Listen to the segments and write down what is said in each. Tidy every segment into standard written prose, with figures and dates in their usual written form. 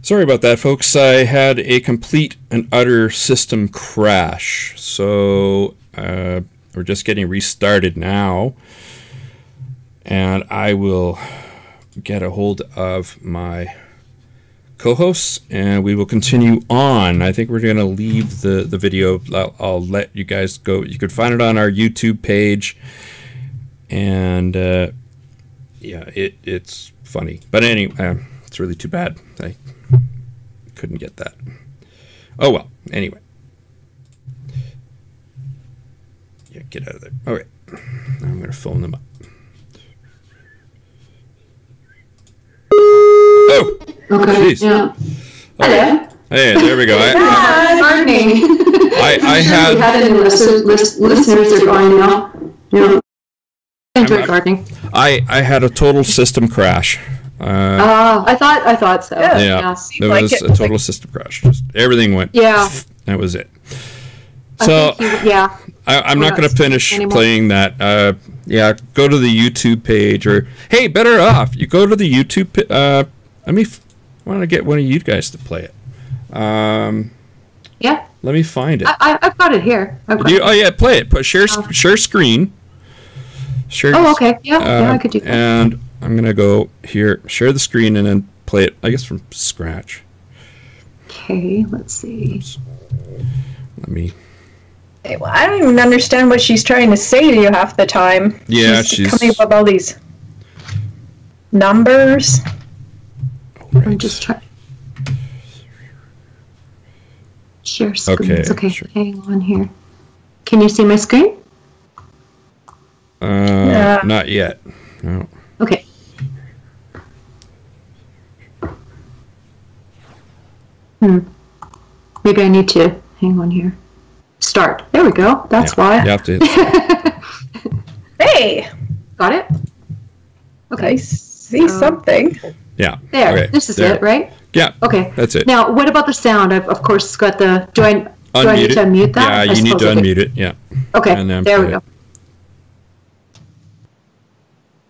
Sorry about that, folks. I had a complete and utter system crash. So we're just getting restarted now. And I will get a hold of my co-hosts and we will continue on. I think we're going to leave the video. I'll let you guys go. You could find it on our YouTube page. And yeah, it's funny. But anyway, it's really too bad. I couldn't get that. Oh well, anyway. Yeah, get out of there. All right. Now I'm going to phone them up. Oh! Okay. Jeez. Yeah. Hello. Hey, there we go. I had... We had any listeners are going now. Yeah. Enjoy gardening. I had a total system crash. I thought so. Yeah. There was a total system crash. Just everything went. Yeah. That was it. So yeah. I'm not going to finish playing that. Yeah, go to the YouTube page, or hey, better off, you go to the YouTube. Let me. Want to get one of you guys to play it. Yeah. Let me find it. I've got it here. Oh yeah, play it. Put share screen. Share. Oh okay. Yeah, I could do that. And I'm gonna go here, share the screen, and then play it. I guess from scratch. Okay. Let's see. Oops. Let me. Hey, well, I don't even understand what she's trying to say to you half the time. Yeah, she's coming up with all these numbers. Right. I'm just trying. Share screen. Okay. Sure. Hang on here. Can you see my screen? Not yet. No. Okay. Maybe I need to hang on here. Start. There we go. That's why. You have to. Hey. Got it. Okay. I see something. Yeah. There. Okay. This is it, right? Yeah. Okay. That's it. Now, what about the sound? I've of course got the. Do I need to unmute that? Yeah, you need to unmute it. Yeah. Okay. And then there we go.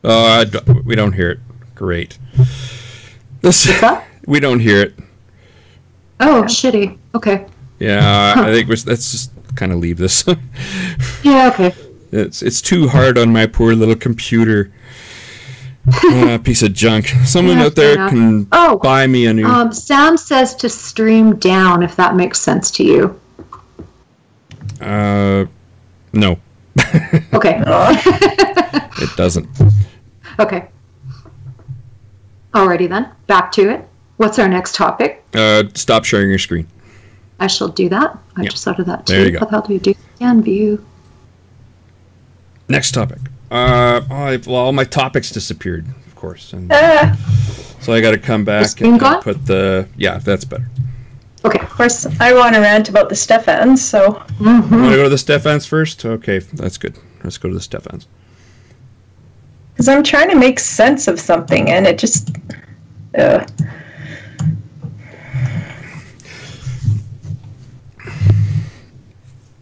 Oh, we don't hear it. Great. We don't hear it. Oh, shitty. Okay. Yeah, I think let's just kind of leave this. Yeah. Okay. It's too hard on my poor little computer. Piece of junk. Someone out there can buy me a new. Sam says to stream down, if that makes sense to you. No. Okay. It doesn't. Okay. Alrighty then. Back to it. What's our next topic? Stop sharing your screen. I shall do that. I just thought of that too. There you go. What the hell do you do? Scan view. Next topic. Well, all my topics disappeared, of course, and so I got to come back and put the. Yeah, that's better. Okay. Of course, I want to rant about the Stephans, so. You want to go to the Stephans first? Okay, that's good. Let's go to the Stephans. Because I'm trying to make sense of something, and it just.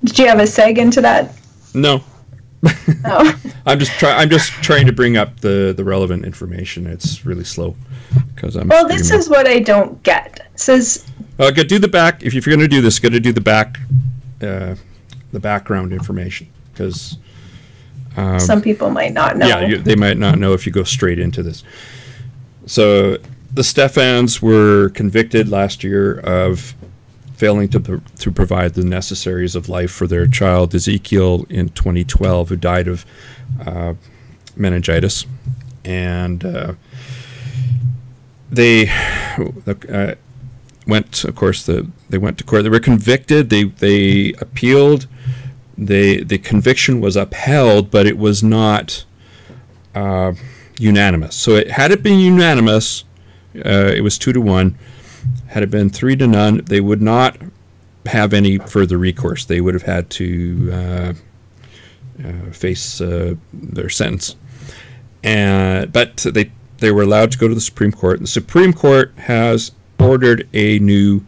Did you have a seg into that? No. Oh. I'm just trying to bring up the relevant information. It's really slow because I'm. Well, this is what I don't get. It says. Okay, do the back. If you're going to do this, got to do the back, the background information because. Some people might not know. Yeah, they might not know if you go straight into this. So the Stephans were convicted last year of failing to provide the necessaries of life for their child Ezekiel in 2012, who died of meningitis, and they went. Of course, they went to court. They were convicted. They appealed. The conviction was upheld, but it was not unanimous. So had it been unanimous, it was 2-1. Had it been 3-0, they would not have any further recourse. They would have had to face their sentence. But they were allowed to go to the Supreme Court. The Supreme Court has ordered a new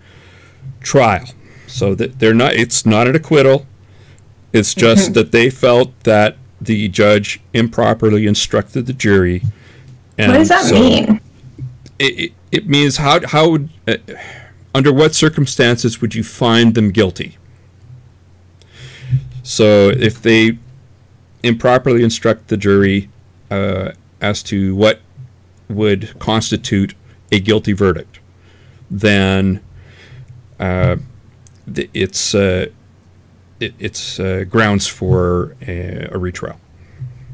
trial, so that it's not an acquittal. It's just that they felt that the judge improperly instructed the jury. And what does that mean? it means how would, under what circumstances would you find them guilty? So if they improperly instruct the jury as to what would constitute a guilty verdict, then it's grounds for a retrial,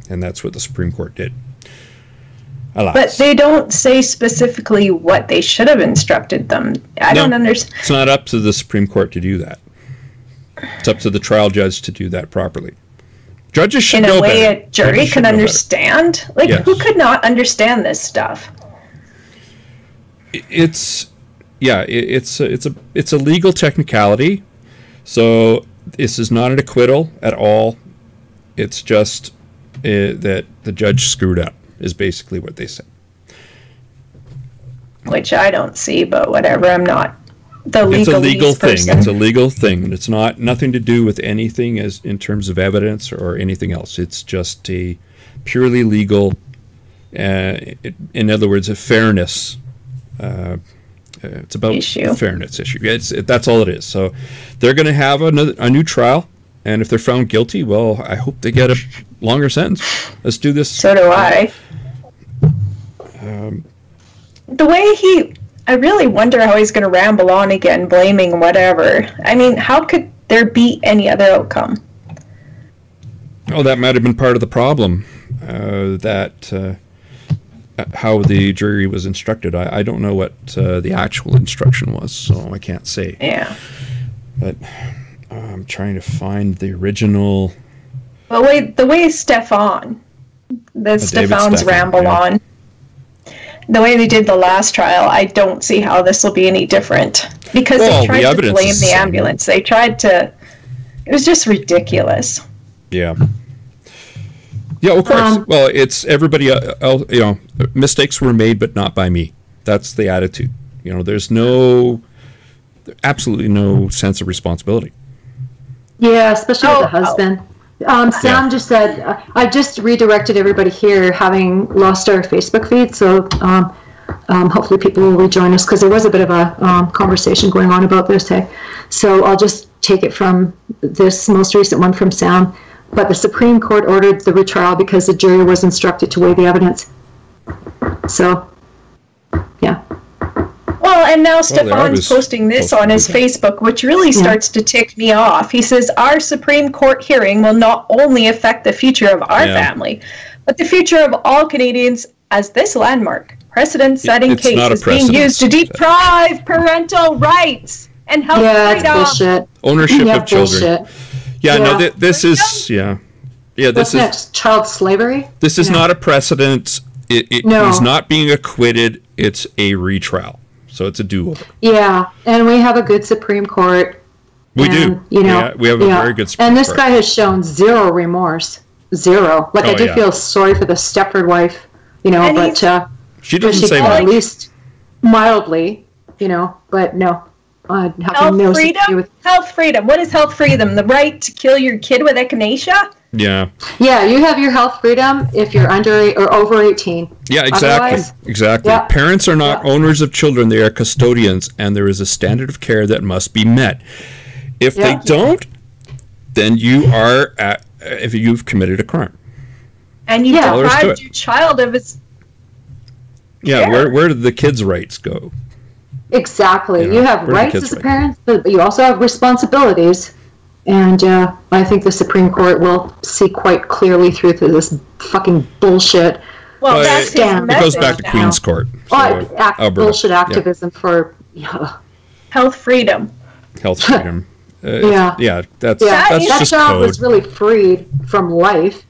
and that's what the Supreme Court did. Alas. But they don't say specifically what they should have instructed them. I don't understand. It's not up to the Supreme Court to do that. It's up to the trial judge to do that properly. Judges should know better. In a way, a jury can understand. Like, yes. Who could not understand this stuff? It's a legal technicality. So this is not an acquittal at all. It's just that the judge screwed up, is basically what they say. Which I don't see, but whatever. I'm not the legal It's a legal thing. person. It's a legal thing, and it's nothing to do with anything as in terms of evidence or anything else. It's just a purely legal, in other words, a fairness. It's about a fairness issue. That's all it is. So they're going to have a new trial, and if they're found guilty, well, I hope they get a longer sentence. Let's do this. So do I. The way I really wonder how he's going to ramble on again, blaming whatever. I mean, how could there be any other outcome? Oh, that might have been part of the problem, how the jury was instructed. I don't know what the actual instruction was, so I can't say. Yeah. But I'm trying to find the original. Well, the way Stephan's ramble on, the way they did the last trial, I don't see how this will be any different. Because they tried to blame the ambulance. They tried to. It was just ridiculous. Yeah. Yeah, of course. Well, it's everybody else, mistakes were made, but not by me. That's the attitude. There's absolutely no sense of responsibility. Yeah, especially with the husband. Sam just said, I just redirected everybody here, having lost our Facebook feed, so hopefully people will rejoin us, because there was a bit of a conversation going on about this. Hey? So I'll just take it from this most recent one from Sam. But the Supreme Court ordered the retrial because the jury was instructed to weigh the evidence. So, yeah. Well, and now Stephan's posting this on his Facebook, which really starts to tick me off. He says, our Supreme Court hearing will not only affect the future of our family, but the future of all Canadians, as this landmark precedent-setting case is being used to deprive parental rights and health freedom. Bullshit. Ownership of children. Bullshit. Yeah, no, this is, this is child slavery. This is not a precedent. He's not being acquitted. It's a retrial. So it's a do-over. Yeah, and we have a good Supreme Court. We do. We have a very good Supreme Court. And this guy has shown zero remorse. Zero. Like, I do feel sorry for the Stepford wife, but she doesn't say much. At least mildly, but no. Health freedom. What is health freedom? The right to kill your kid with echinacea? Yeah. Yeah, you have your health freedom if you're under or over 18. Yeah, exactly. Yeah. Parents are not owners of children; they are custodians, and there is a standard of care that must be met. If they don't, then you are if you've committed a crime. And you deprived your child of its. Yeah, care. Where did the kids' rights go? Exactly. You have rights as a parent, but you also have responsibilities. And I think the Supreme Court will see quite clearly through this fucking bullshit. Well, that's it goes back to Queen's Court. Bullshit activism for health freedom. Health freedom. That just child code. Was really freed from life.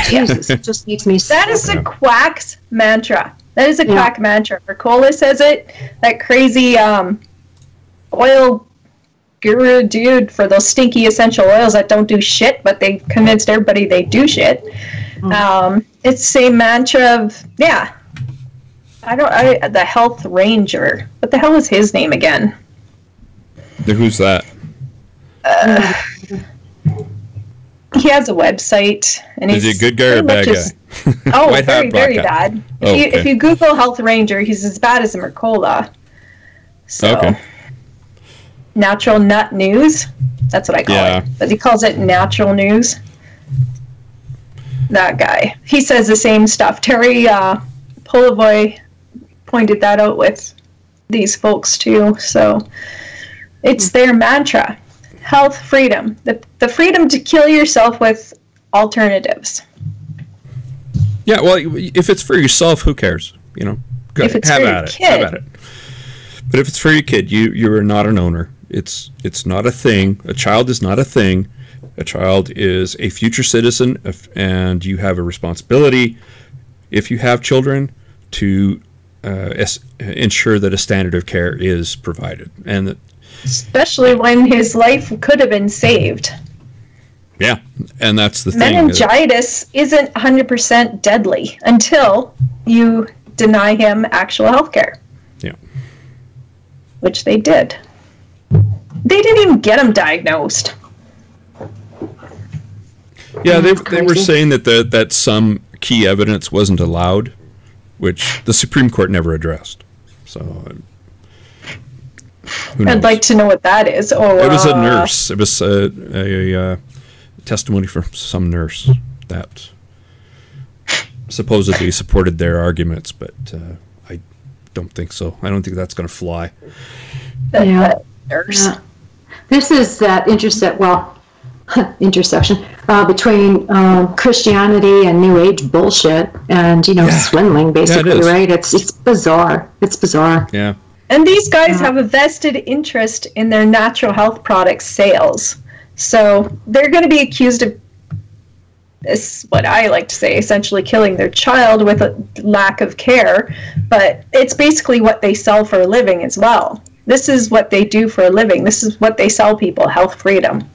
Jesus, it just makes me sick. That is a quack's mantra. That is a quack mantra. Mercola says it. That crazy oil guru dude for those stinky essential oils that don't do shit, but they convinced everybody they do shit. It's the same mantra of the health ranger. What the hell is his name again? Who's that? He has a website, and is he a good guy or a bad guy? Oh, very, very bad. If you Google Health Ranger, he's as bad as a Mercola. So, okay. Natural Nut News. That's what I call it. But he calls it Natural News. That guy. He says the same stuff. Terry Polivoy pointed that out with these folks too. So it's their mantra. Health, freedom. The freedom to kill yourself with alternatives. Yeah, well, if it's for yourself, who cares? You know, if it's for your kid. Have at it. But if it's for your kid, you are not an owner. It's not a thing. A child is not a thing. A child is a future citizen, and you have a responsibility, if you have children, to ensure that a standard of care is provided, and that, especially when his life could have been saved. Yeah, and that's the thing. Meningitis isn't 100% deadly until you deny him actual health care. Yeah. Which they did. They didn't even get him diagnosed. Yeah, they were saying that some key evidence wasn't allowed, which the Supreme Court never addressed. So, who knows? I'd like to know what that is. Oh, it was a nurse. It was a testimony from some nurse that supposedly supported their arguments, but I don't think so. I don't think that's going to fly. Yeah. Nurse. Yeah. This is that intersection between Christianity and New Age bullshit and, swindling, basically, right? It's bizarre. It's bizarre. Yeah. And these guys have a vested interest in their natural health product sales. So they're going to be accused of, what I like to say, essentially killing their child with a lack of care. But it's basically what they sell for a living as well. This is what they do for a living. This is what they sell people, health freedom.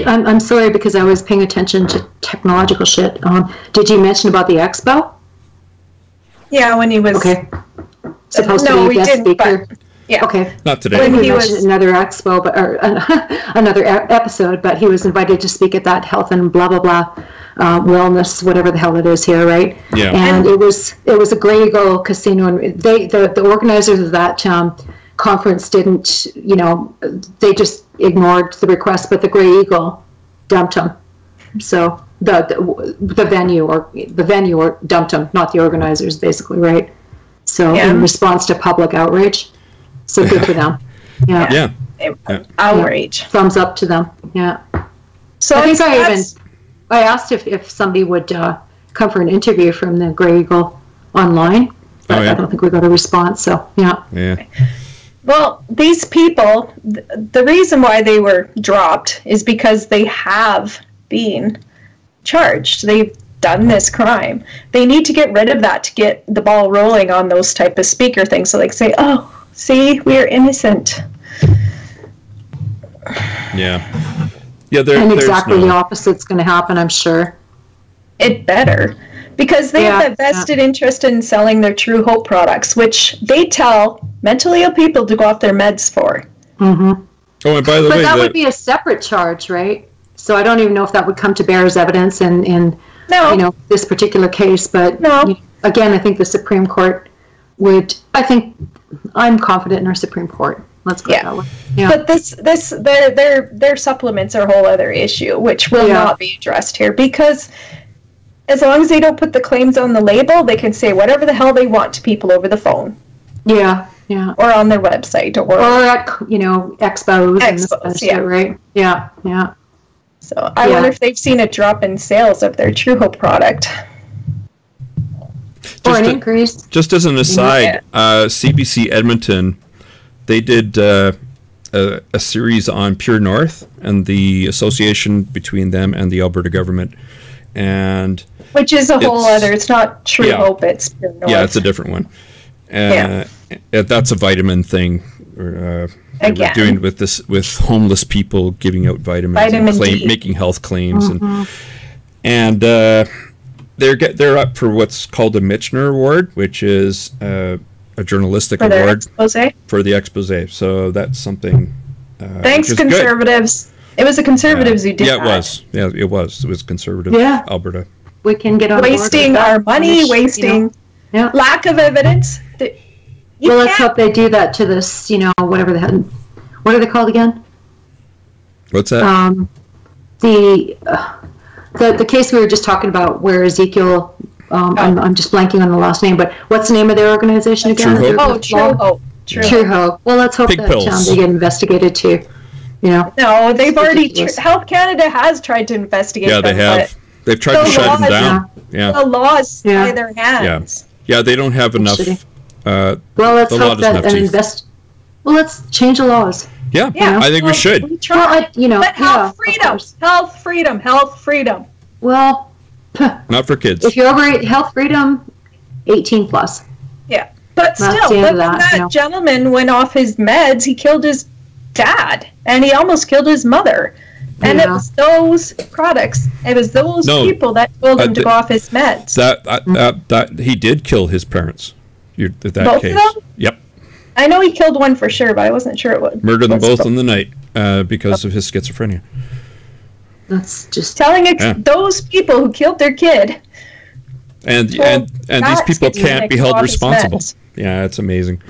I'm sorry because I was paying attention to technological shit. Did you mention about the expo? Yeah, when he was supposed to be a guest speaker. Yeah. Okay. Not today. When he was another expo, another episode, but he was invited to speak at that health and blah blah blah wellness, whatever the hell it is here, right? Yeah. And it was a Grey Eagle casino, and the organizers of that conference didn't, they just ignored the request, but the Grey Eagle dumped him. So the venue dumped him, not the organizers, basically, right? So in response to public outrage. So good for them. Yeah. Outrage. Thumbs up to them. Yeah. So I think I asked if somebody would come for an interview from the Grey Eagle online, but I don't think we got a response. So yeah. Yeah. Well, these people, the reason why they were dropped is because they have been charged. They've done this crime. They need to get rid of that to get the ball rolling on those type of speaker things. So they can say, oh, see, we are innocent. Yeah. And exactly the opposite's going to happen, I'm sure. It better. Because they have a vested interest in selling their True Hope products, which they tell mentally ill people to go off their meds for. Mm-hmm. Oh, and by the way, that would be a separate charge, right? So I don't even know if that would come to bear as evidence in this particular case. But again, I think the Supreme Court would. I'm confident in our Supreme Court. Let's go that way. Yeah. But their supplements are a whole other issue, which will not be addressed here, because as long as they don't put the claims on the label, they can say whatever the hell they want to people over the phone. Yeah, yeah. Or on their website, or at expos and this kind of shit, right? Yeah, yeah. So I wonder if they've seen a drop in sales of their True Hope product. Or an increase. Just as an aside, CBC Edmonton, they did a series on Pure North and the association between them and the Alberta government. And which is a whole other, it's not True Hope, it's Pure North. Yeah, it's a different one. That's a vitamin thing. We're doing with homeless people, giving out vitamins, making health claims, and they're up for what's called a Michener Award, which is a journalistic award for the expose. So that's something. Thanks, conservatives. It was the Conservatives who did that. Yeah, it was. Yeah, it was. It was conservative Alberta. We can get on wasting our money, wasting lack of evidence. Well, let's hope they do that to this, whatever what are they called again? What's that? The case we were just talking about where Ezekiel, I'm just blanking on the last name, but what's the name of their organization again? True Hope. True Hope. True Hope. Well, let's hope that they get investigated too. No, they've already. Health Canada has tried to investigate. Yeah, they have. They've tried to shut them down. Yeah. The laws tie their hands. Yeah, they don't have enough. Well, let's hope that Well, let's change the laws. Yeah, I think we should. We try. But health freedom. Well, not for kids. If you're over health freedom, 18 plus. Yeah, but still, when that gentleman went off his meds, he killed his dad, and he almost killed his mother. And it was those products. It was those people that told him to go off his meds. That he did kill his parents. That both case. of them? Yep. I know he killed one for sure, but I wasn't sure it would. Murdered them both in the night because of his schizophrenia. That's just telling those people who killed their kid. And these people can't be held responsible. Yeah, it's amazing.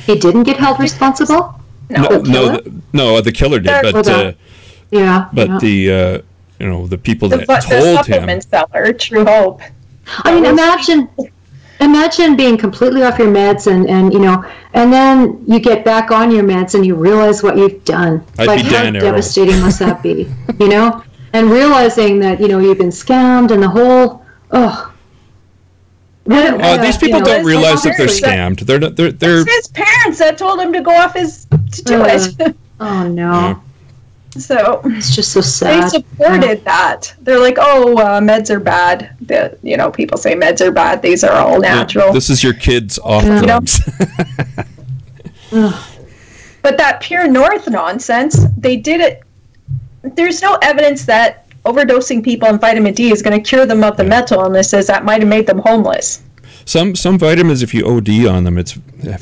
He didn't get held responsible? No, the killer did, but the people that told the supplement seller, True Hope. I mean, imagine being completely off your meds and then you get back on your meds and you realize what you've done. How devastating must that be? And realizing that you've been scammed and the whole these people don't realize that they're scammed. They're it's his parents that told him to go off to do it. Oh no. Yeah. So it's just so sad. They supported that. They're like, meds are bad. People say meds are bad. These are all natural. This is your kids off drugs. But that Pure North nonsense, they did it. There's no evidence that overdosing people on vitamin D is going to cure them of the mental illnesses that might have made them homeless. Some vitamins, if you OD on them,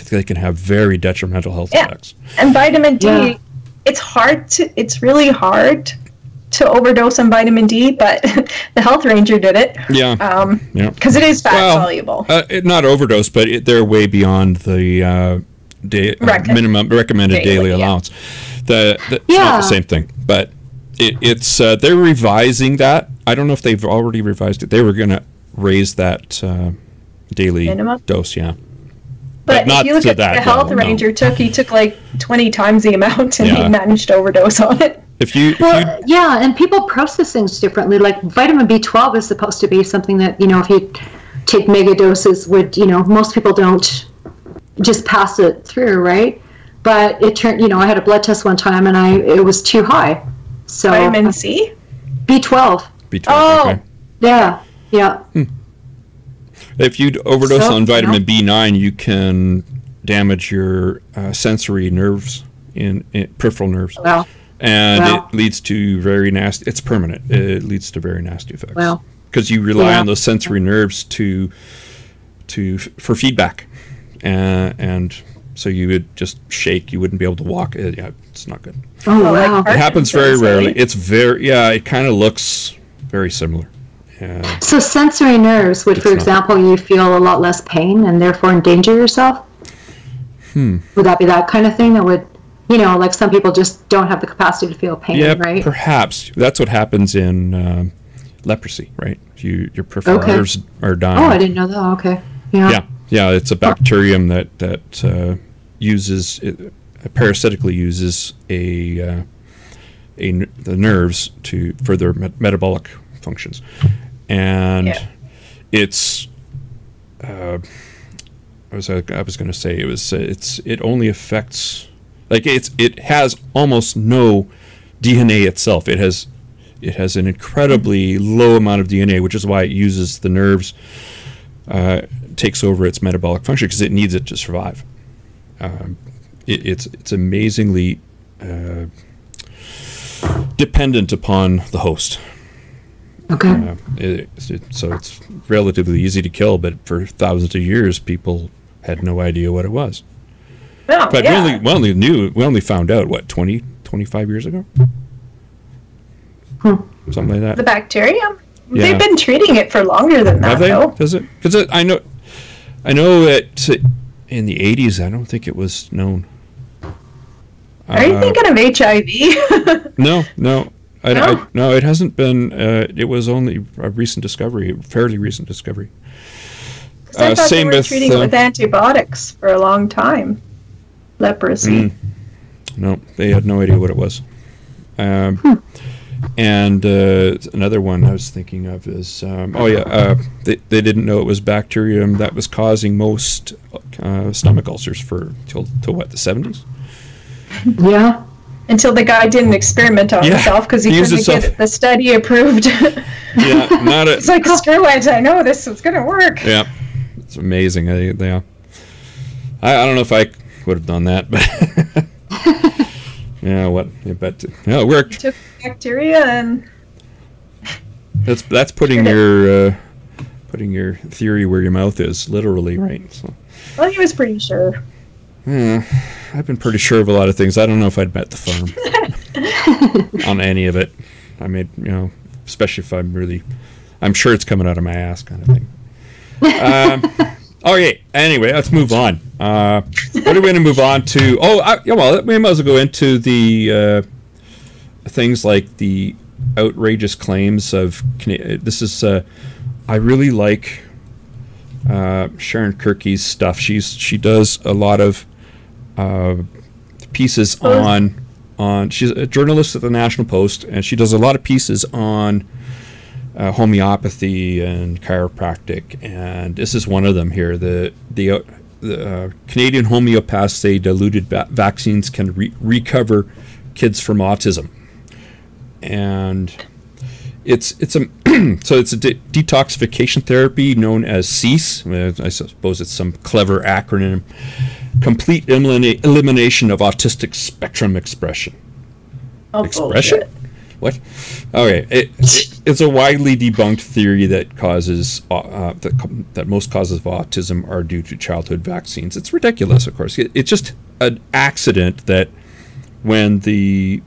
they can have very detrimental health effects. And vitamin D, it's really hard to overdose on vitamin D, but the health ranger did it. Yeah. Because it is fat soluble. Not overdose, but they're way beyond the minimum recommended daily allowance. It's not the same thing, but it's they're revising that. I don't know if they've already revised it. They were going to raise that daily minimum dose, But if you look at the health ranger he took like 20 times the amount and he managed to overdose on it. And people process things differently. Like vitamin B12 is supposed to be something that, if you take mega doses would, most people don't just pass it through, right? But it turned, I had a blood test one time and it was too high. So vitamin C? B12. Okay. Yeah. If you overdose on vitamin B9, you can damage your sensory nerves in peripheral nerves. Wow. And it leads to very nasty. It's permanent. It leads to very nasty effects. Wow. Because you rely on those sensory nerves for feedback, and so you would just shake. You wouldn't be able to walk. It's not good. Oh wow! It happens very rarely. It's very It kind of looks very similar. So sensory nerves would, for example, you feel a lot less pain and therefore endanger yourself? Would that be that kind of thing that would, like some people just don't have the capacity to feel pain, right? Perhaps. That's what happens in leprosy, right? Your peripheral nerves are dying. Oh, I didn't know that. Okay. Yeah, it's a bacterium that uses, parasitically uses the nerves for their metabolic functions. And it's I was going to say it only affects, like it has almost no DNA itself. It has an incredibly low amount of DNA, which is why it uses the nerves, takes over its metabolic function because it needs it to survive. It's amazingly dependent upon the host. Okay. So it's relatively easy to kill, but for thousands of years, people had no idea what it was. Oh, but we only found out, 25 years ago? Something like that. The bacterium? Yeah. They've been treating it for longer than that, Have they? though. Does it? Because I know it in the 80s, I don't think it was known. Are you thinking of HIV? No. No, it hasn't been. It was only a recent discovery, fairly recent discovery. I thought they were treating it with antibiotics for a long time. Leprosy. No, they had no idea what it was. And another one I was thinking of is, they didn't know it was bacterium that was causing most stomach ulcers till what, the 70s? Yeah. Until the guy did an experiment on himself because he couldn't get the study approved. Yeah, not a. It's like, screw it, I know this is going to work. Yeah, it's amazing. I don't know if I would have done that, but yeah, but it worked. Took bacteria and that's putting your theory where your mouth is, literally, right? So. Well, he was pretty sure. Yeah, I've been pretty sure of a lot of things. I don't know if I'd bet the farm on any of it. I mean, especially if I'm sure it's coming out of my ass, kind of thing. Okay. Anyway, let's move on. What are we going to move on to? We might as well go into the things like the outrageous claims of. This is. I really like Sharon Kirky's stuff. She does a lot of pieces on. She's a journalist at the National Post, and she does a lot of pieces on homeopathy and chiropractic, and this is one of them here. The Canadian homeopaths say diluted vaccines can recover kids from autism, and it's a so it's a detoxification therapy known as CEASE. I suppose it's some clever acronym. Complete elimination of autistic spectrum expression. Expression? Bullshit. What? Okay, it's a widely debunked theory that causes that most causes of autism are due to childhood vaccines. It's ridiculous, of course. It's just an accident that when the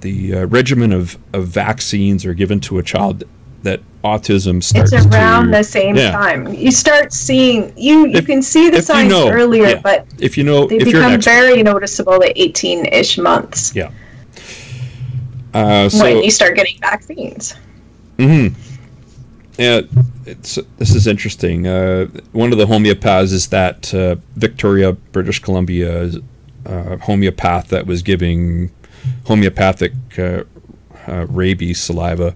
regimen of vaccines are given to a child, that autism starts. It's around the same time. You start seeing you can see the signs earlier, but they become very noticeable at 18-ish months. Yeah. When you start getting vaccines. Mm-hmm. Yeah, this is interesting. One of the homeopaths is that Victoria, British Columbia, homeopath that was giving homeopathic rabies saliva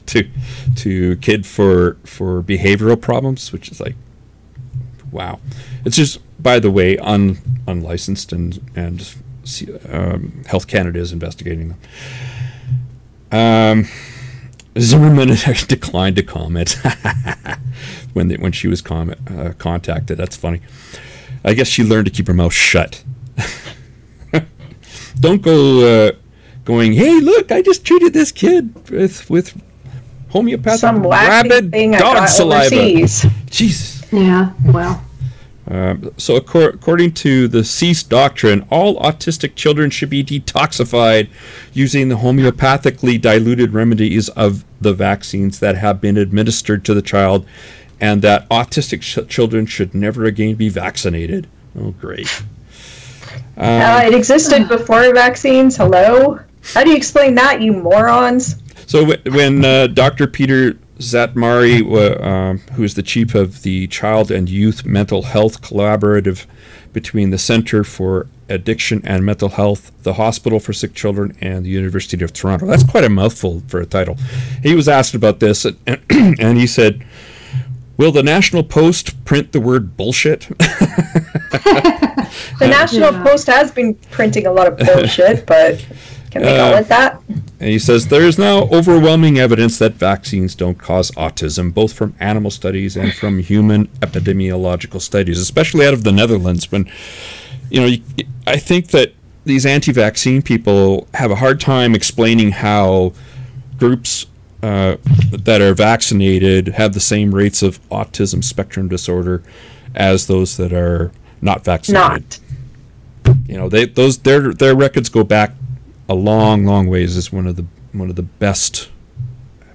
to kid for behavioral problems, which is like, wow. It's just, by the way, unlicensed and Health Canada is investigating them. Zimmerman declined to comment when she was contacted. That's funny. I guess she learned to keep her mouth shut. Don't go going, hey, look, I just treated this kid with homeopathic rabid dog saliva. Jeez. Yeah, well. So according to the CEASE doctrine, all autistic children should be detoxified using the homeopathically diluted remedies of the vaccines that have been administered to the child, and that autistic children should never again be vaccinated. Oh, great. It existed before vaccines. Hello? How do you explain that, you morons? So when Dr. Peter Zatmari, who is the chief of the Child and Youth Mental Health Collaborative between the Center for Addiction and Mental Health, the Hospital for Sick Children, and the University of Toronto. That's quite a mouthful for a title. He was asked about this, and he said, will the National Post print the word bullshit? The National Post has been printing a lot of bullshit, but can they call it that? And he says, there is now overwhelming evidence that vaccines don't cause autism, both from animal studies and from human epidemiological studies, especially out of the Netherlands. When, I think that these anti-vaccine people have a hard time explaining how groups that are vaccinated have the same rates of autism spectrum disorder as those that are not vaccinated. Their records go back a long, long ways. Is one of one of the best.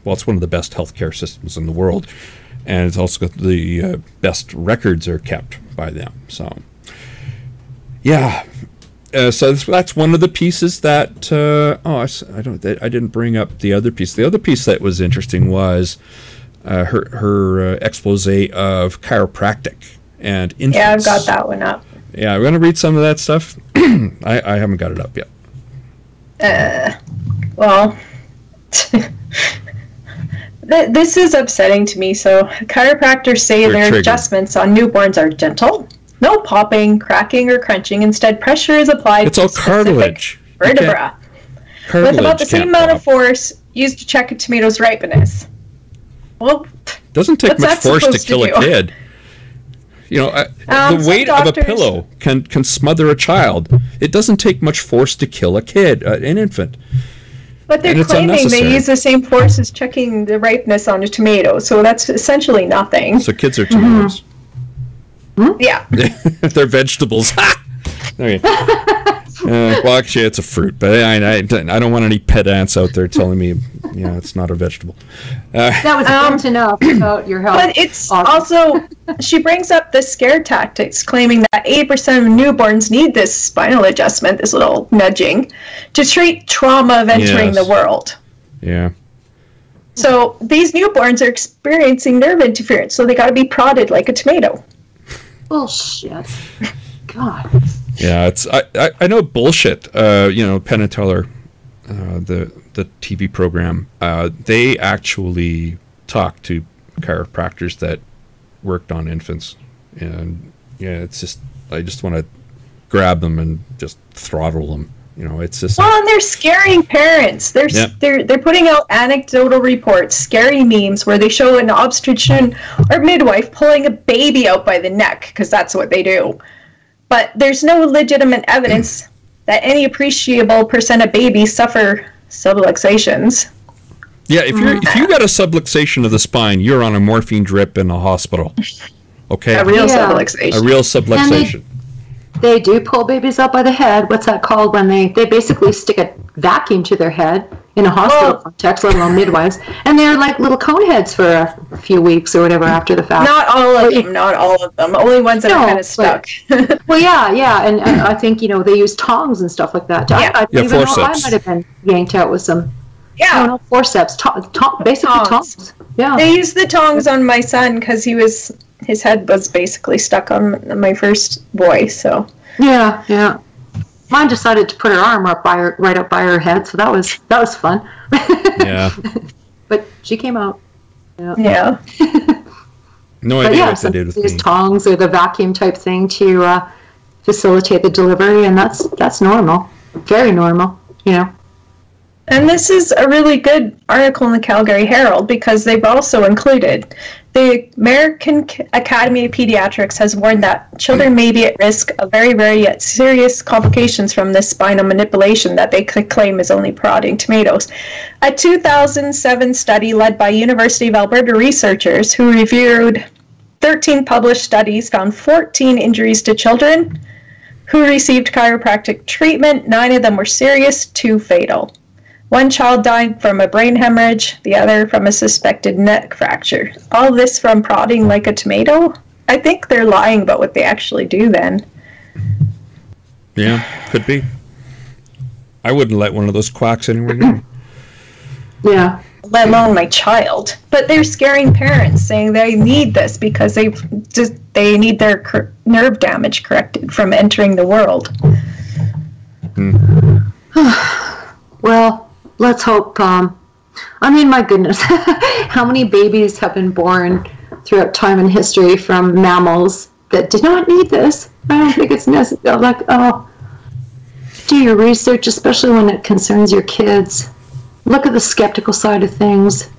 Well, it's one of the best healthcare systems in the world, and it's also got the best records are kept by them. So, yeah. So that's one of the pieces that. I didn't bring up the other piece. The other piece that was interesting was her expose of chiropractic and infants. Yeah, I've got that one up. Yeah, I'm going to read some of that stuff. I haven't got it up yet. Well, this is upsetting to me. So chiropractors say their adjustments on newborns are gentle. No popping, cracking, or crunching. Instead, pressure is applied to cartilage. Vertebra. With about the same amount of force used to check a tomato's ripeness. Well, doesn't take much force to kill a kid. You know, the weight of a pillow can smother a child. It doesn't take much force to kill a kid, an infant. But they're claiming they use the same force as checking the ripeness on a tomato, so that's essentially nothing. So kids are tomatoes. Mm-hmm. Yeah. They're vegetables. Okay. Well, actually, it's a fruit, but I don't want any pedants out there telling me, it's not a vegetable. That was important enough about your health. But it's also, she brings up the scare tactics, claiming that 80% of newborns need this spinal adjustment, this little nudging, to treat trauma of entering the world. Yeah. So these newborns are experiencing nerve interference, so they got to be prodded like a tomato. Bullshit. God. Yeah, it's I know bullshit. Penn and Teller, the TV program, they actually talked to chiropractors that worked on infants, and it's just I just want to grab them and just throttle them. It's just. Well, and they're scaring parents. They're putting out anecdotal reports, scary memes where they show an obstetrician or midwife pulling a baby out by the neck because that's what they do. But there's no legitimate evidence that any appreciable percent of babies suffer subluxations. Yeah, if you got a subluxation of the spine, you're on a morphine drip in a hospital. Okay, a real subluxation. A real subluxation. They do pull babies up by the head. What's that called when they basically stick a vacuum to their head in a hospital context, let alone midwives, and they're like little cone heads for a few weeks or whatever after the fact. Not all of them. Only ones that are kind of stuck. Well, yeah, and I think they use tongs and stuff like that. I even forceps. I might have been yanked out with some. Yeah, no, forceps, basically tongs. Yeah, they used the tongs on my son because his head was basically stuck on my first boy. So yeah. Mine decided to put her arm right up by her head, so that was fun. Yeah. But she came out. Yeah. No idea what to do with these tongs or the vacuum type thing to facilitate the delivery, and that's normal, very normal, And this is a really good article in the Calgary Herald because they've also included the American Academy of Pediatrics has warned that children may be at risk of very, very yet serious complications from this spinal manipulation that they claim is only prodding tomatoes. A 2007 study led by University of Alberta researchers who reviewed 13 published studies found 14 injuries to children who received chiropractic treatment. 9 of them were serious, 2 fatal. 1 child died from a brain hemorrhage, the other from a suspected neck fracture. All this from prodding like a tomato? I think they're lying about what they actually do then. Yeah, could be. I wouldn't let one of those quacks anywhere near me. Yeah. Let alone my child. But they're scaring parents, saying they need this because they need their nerve damage corrected from entering the world. Well, let's hope. My goodness, how many babies have been born throughout time and history from mammals that did not need this? I don't think it's necessary. Do your research, especially when it concerns your kids. Look at the skeptical side of things.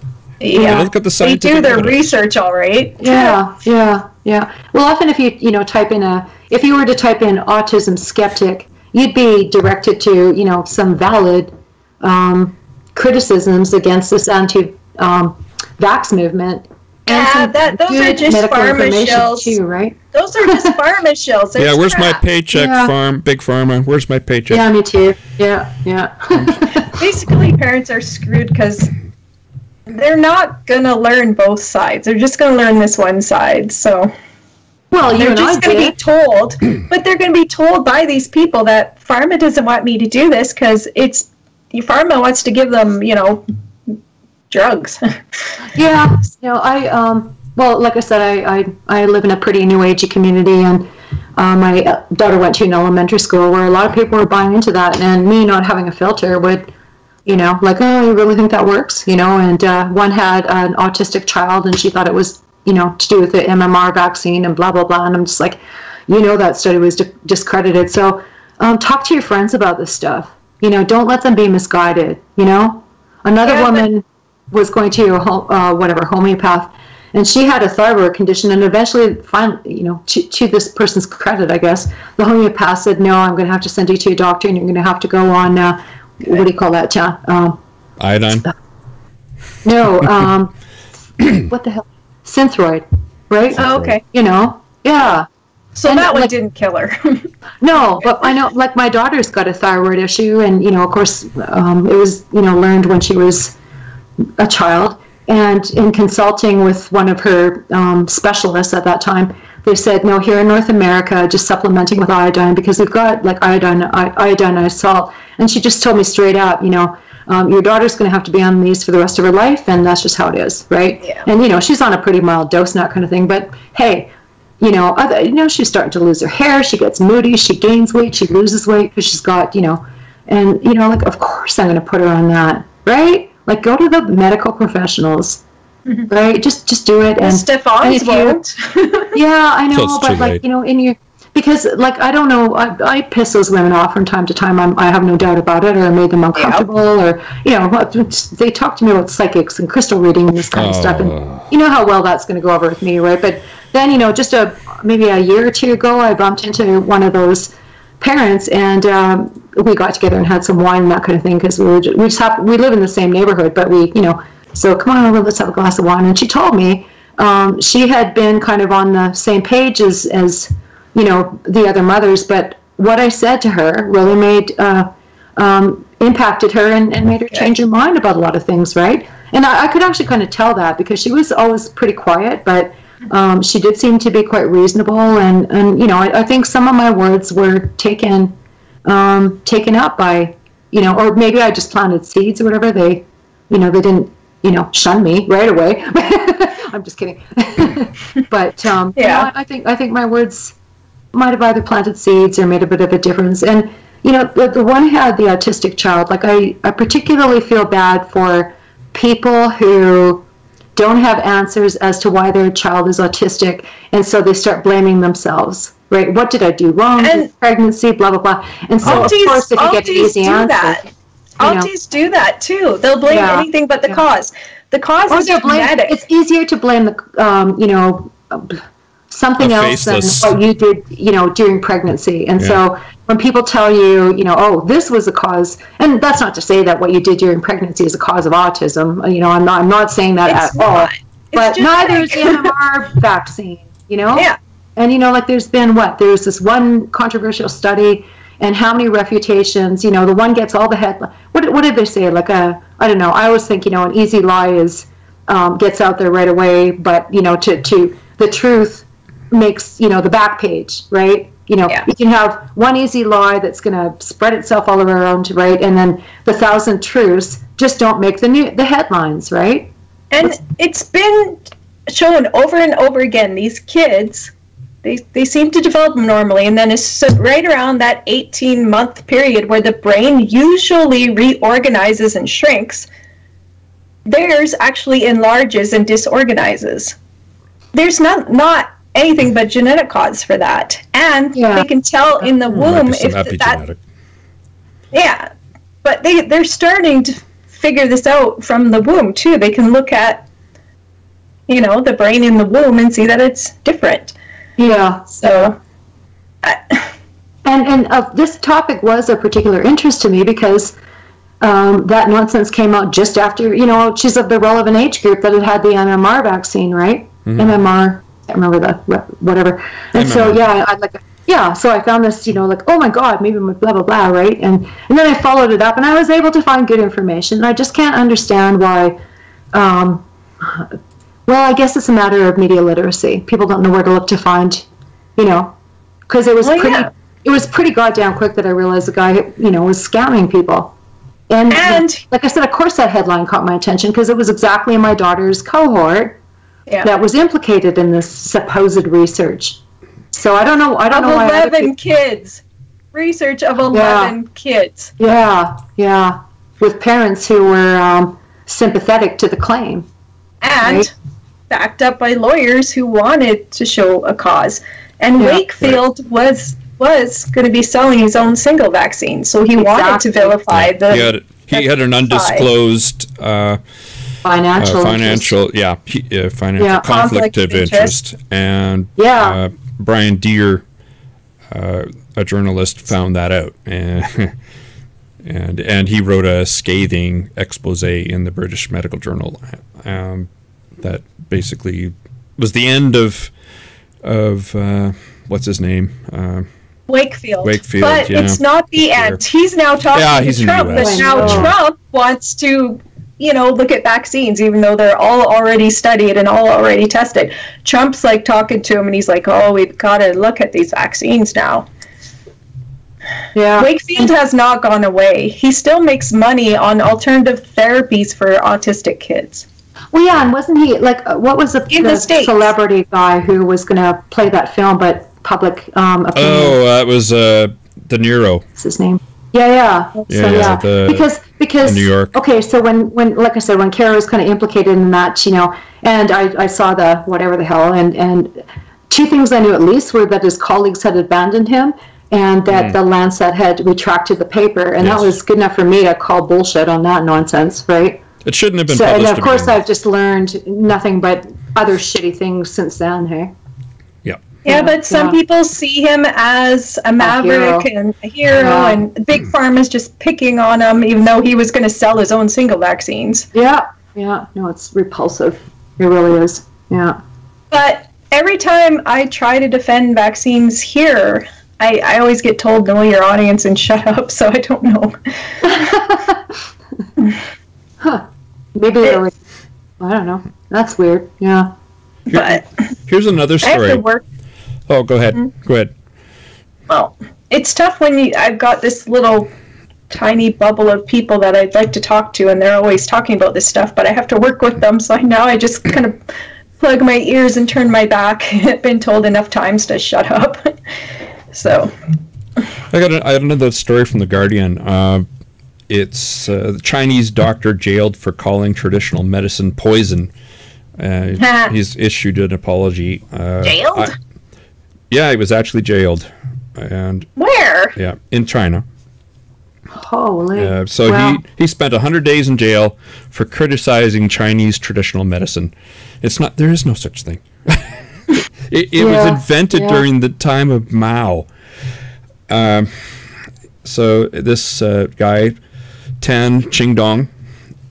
Yeah, look at the they do their research, all right. Yeah. Well, often if you type in if you were to type in autism skeptic, you'd be directed to some valid criticisms against this anti-vax movement, Yeah, those are just pharma shells too, right? Those are just pharma shells. They're yeah, where's crap. my paycheck, Big Pharma? Where's my paycheck? Yeah, me too. Yeah. Basically, parents are screwed because they're not going to learn both sides. They're just going to learn this one side. So, well, they're just going to be told, but they're going to be told by these people that pharma doesn't want me to do this because pharma wants to give them, drugs. Yeah, well, like I said, I live in a pretty new agey community, and my daughter went to an elementary school where a lot of people were buying into that, and me not having a filter would, like, oh, you really think that works? And one had an autistic child, and she thought it was, to do with the MMR vaccine and blah, blah, blah, and I'm just like, that study was discredited. So talk to your friends about this stuff. Don't let them be misguided, Another woman was going to homeopath, and she had a thyroid condition, and eventually, finally, to this person's credit, I guess, the homeopath said, no, I'm going to have to send you to a doctor, and you're going to have to go on, what do you call that, iodine? No, what the hell? Synthroid, right? Oh, okay. Yeah. So and that one didn't kill her. No, but I know, like, my daughter's got a thyroid issue, and, of course, it was, learned when she was a child, and in consulting with one of her specialists at that time, they said, no, here in North America, just supplementing with iodine, because we've got like iodinized salt. And she just told me straight up, your daughter's going to have to be on these for the rest of her life, and that's just how it is, right? Yeah. And she's on a pretty mild dose and that kind of thing, but hey, she's starting to lose her hair, she gets moody, she gains weight, she loses weight because she's got, and like, of course I'm going to put her on that, right? Like, go to the medical professionals, right? Just do it. And Stephan's won't. Yeah, I know, So but like, because like, I don't know, I piss those women off from time to time. I have no doubt about it, or made them uncomfortable, or they talk to me about psychics and crystal reading and this kind of stuff, and you know how well that's going to go over with me, right? But then just maybe a year or two ago, I bumped into one of those parents, and we got together and had some wine and that kind of thing, because we live in the same neighborhood, but so come on over, let's have a glass of wine. And she told me she had been kind of on the same page as the other mothers, but what I said to her really impacted her and made her change her mind about a lot of things, right? And I could actually kind of tell that, because she was always pretty quiet, but she did seem to be quite reasonable, and I think some of my words were taken up by, or maybe I just planted seeds or whatever. They didn't, shun me right away. I'm just kidding. But I think my words might have either planted seeds or made a bit of a difference. And the one had the autistic child. Like, I particularly feel bad for people who don't have answers as to why their child is autistic, and so they start blaming themselves, right? What did I do wrong in pregnancy, blah, blah, blah. And so, of course, if you get an easy answer... Aunties do that, too. They'll blame anything but the cause. The cause is genetic. It's easier to blame the, something else than what you did, during pregnancy. And so when people tell you, oh, this was a cause, and that's not to say that what you did during pregnancy is a cause of autism. I'm not saying that at all. But neither is the MMR vaccine, Yeah. And, like, there's this one controversial study, and how many refutations, the one gets all the headlines. What did they say? Like, I don't know. I always think, an easy lie gets out there right away, but, to the truth makes, the back page, right? You can have one easy lie that's going to spread itself all around, right? And then the 1,000 truths just don't make the headlines, right? And it's been shown over and over again, these kids... They seem to develop normally, and then it's right around that 18-month period where the brain usually reorganizes and shrinks, theirs actually enlarges and disorganizes. There's not anything but genetic cause for that. And they can tell in the womb if that... Yeah, but they're starting to figure this out from the womb, too. They can look at, the brain in the womb and see that it's different. Yeah. So, and this topic was of particular interest to me because that nonsense came out just after, she's of the relevant age group that had the MMR vaccine, right? MMR, I can't remember whatever. And MMR. So so I found this, oh my God, maybe I'm blah, blah, blah, right? And then I followed it up, and I was able to find good information. And I just can't understand why, I guess it's a matter of media literacy. People don't know where to look to find, because it was pretty goddamn quick that I realized the guy, was scamming people. And like I said, of course that headline caught my attention because it was exactly my daughter's cohort that was implicated in this supposed research. So I don't know. I don't know why 11 kids. Research of 11 kids. Yeah. With parents who were sympathetic to the claim. And backed up by lawyers who wanted to show a cause. And Wakefield was going to be selling his own single vaccine, so he wanted to vilify the. He had an undisclosed financial conflict of interest, and Brian Deere, a journalist, found that out, and he wrote a scathing expose in the British Medical Journal that basically was the end of what's his name. Wakefield. But it's not the end. He's now talking to Trump, but now Trump wants to, look at vaccines, even though they're all already studied and all already tested. Trump's like talking to him, and he's like, "Oh, we've got to look at these vaccines now." Yeah. Wakefield has not gone away. He still makes money on alternative therapies for autistic kids. Well, yeah, and wasn't he what was the celebrity guy who was going to play that film, but public opinion? Oh, that was De Niro. What's his name? Yeah. Because New York. Okay, so when like I said, when Kara was kind of implicated in that, and I saw the whatever the hell, and two things I knew at least were that his colleagues had abandoned him, and that the Lancet had retracted the paper, and that was good enough for me to call bullshit on that nonsense, right? It shouldn't have been published. And of course, I've just learned nothing but other shitty things since then, hey? Yeah, but some people see him as a maverick and a hero, and Big Pharma's just picking on him, even though he was going to sell his own single vaccines. Yeah. No, it's repulsive. It really is. Yeah. But every time I try to defend vaccines here, I always get told, know your audience and shut up, so I don't know. Maybe I don't know. That's weird. Yeah. But here's another story. I have to work. Oh, go ahead. Go ahead. Well, it's tough when I've got this little tiny bubble of people that I'd like to talk to, and they're always talking about this stuff, but I have to work with them, so now I just kind of plug my ears and turn my back. I've been told enough times to shut up. So. I got another story from The Guardian. It's the Chinese doctor jailed for calling traditional medicine poison. He's issued an apology. Jailed? Yeah, he was actually jailed. And where? Yeah, in China. Holy. He spent 100 days in jail for criticizing Chinese traditional medicine. There is no such thing. It was invented during the time of Mao. So this guy, Tan Qingdong,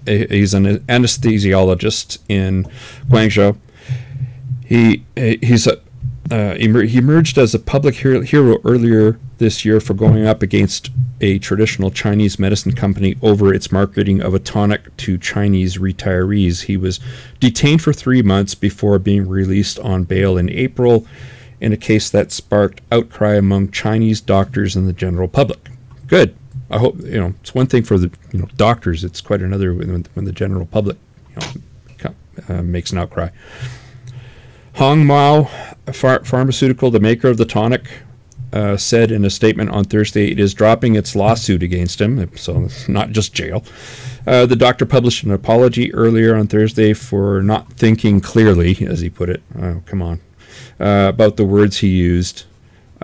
he's an anesthesiologist in Guangzhou. He emerged as a public hero earlier this year for going up against a traditional Chinese medicine company over its marketing of a tonic to Chinese retirees. He was detained for 3 months before being released on bail in April in a case that sparked outcry among Chinese doctors and the general public. Good. I hope, it's one thing for the doctors. It's quite another when the general public makes an outcry. Hong Mao Pharmaceutical, the maker of the tonic, said in a statement on Thursday it is dropping its lawsuit against him, so it's not just jail. The doctor published an apology earlier on Thursday for not thinking clearly, as he put it. Oh, come on. About the words he used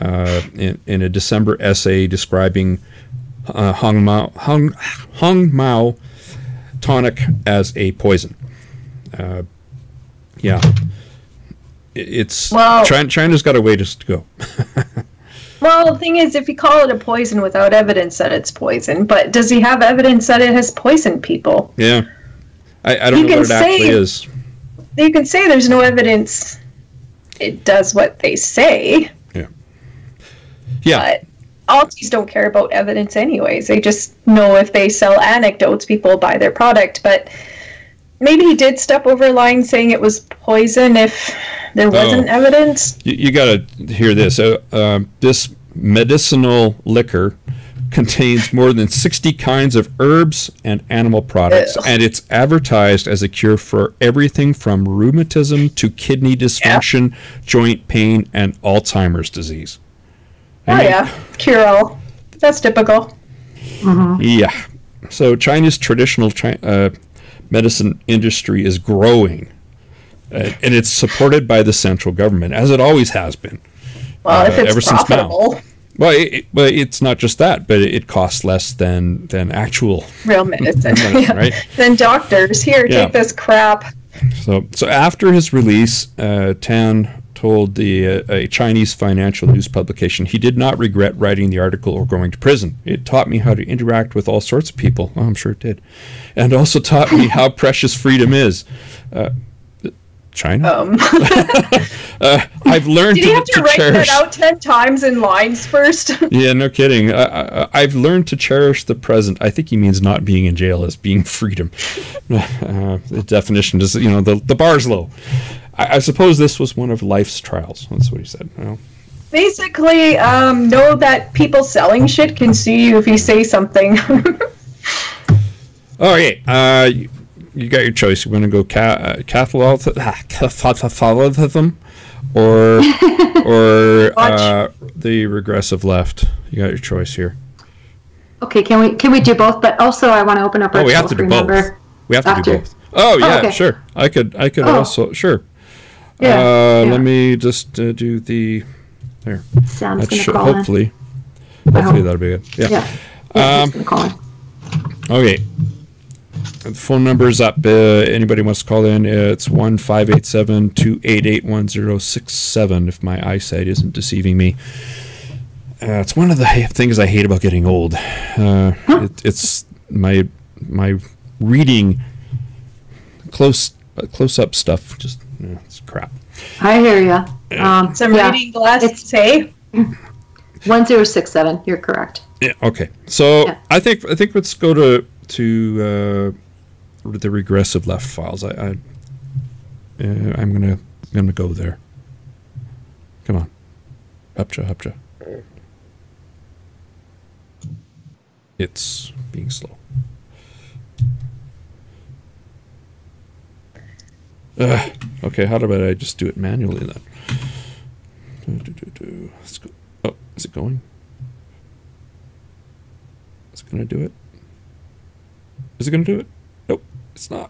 in a December essay describing Hong Mao tonic as a poison. China's got a way to go. Well, the thing is, if you call it a poison without evidence that it's poison, but does he have evidence that it has poisoned people? Yeah. I don't know what it actually is. You can say there's no evidence it does what they say. Yeah. Yeah. But Alties don't care about evidence anyways. They just know if they sell anecdotes, people buy their product. But maybe he did step over a line saying it was poison if there wasn't evidence. You got to hear this. This medicinal liquor contains more than 60 kinds of herbs and animal products, and it's advertised as a cure for everything from rheumatism to kidney dysfunction, joint pain, and Alzheimer's disease. Cure-all. That's typical. Mm-hmm. Yeah. So China's traditional medicine industry is growing, and it's supported by the central government, as it always has been. Well, if it's profitable. Well, it's not just that, but it costs less than actual real medicine, right? Than doctors. Here, take this crap. So after his release, Tan told a Chinese financial news publication he did not regret writing the article or going to prison. It taught me how to interact with all sorts of people. Oh, I'm sure it did. And also taught me how precious freedom is. China? I've learned Did you have to write cherish that out 10 times in lines first? Yeah, no kidding. I've learned to cherish the present. I think he means not being in jail as being freedom. The definition is, the bar's low. I suppose this was one of life's trials. That's what he said. Basically, know that people selling shit can sue you if you say something. Okay. You got your choice. You want to go Catholicism or the regressive left. You got your choice here. Okay, can we do both? But also, I want to open up our we have to do both. We have to do both. Oh yeah, okay. Sure. I could also sure. Yeah. Let me just do the there. Sam's gonna call hopefully. Hopefully that'll be good. Yeah. He's gonna call in. Okay. The phone number is up. Anybody wants to call in, it's 1-587-288-1067 if my eyesight isn't deceiving me. It's one of the things I hate about getting old. It's my reading close-up stuff. Just it's crap. I hear you. Some reading glasses, say 1067. You're correct. Yeah. Okay. So I think let's go to the regressive left files. I'm gonna go there. Come on, hupcha. It's being slow. Okay, how about I just do it manually then? Let's go. Oh, is it going? Is it gonna do it? Is it going to do it? Nope, it's not.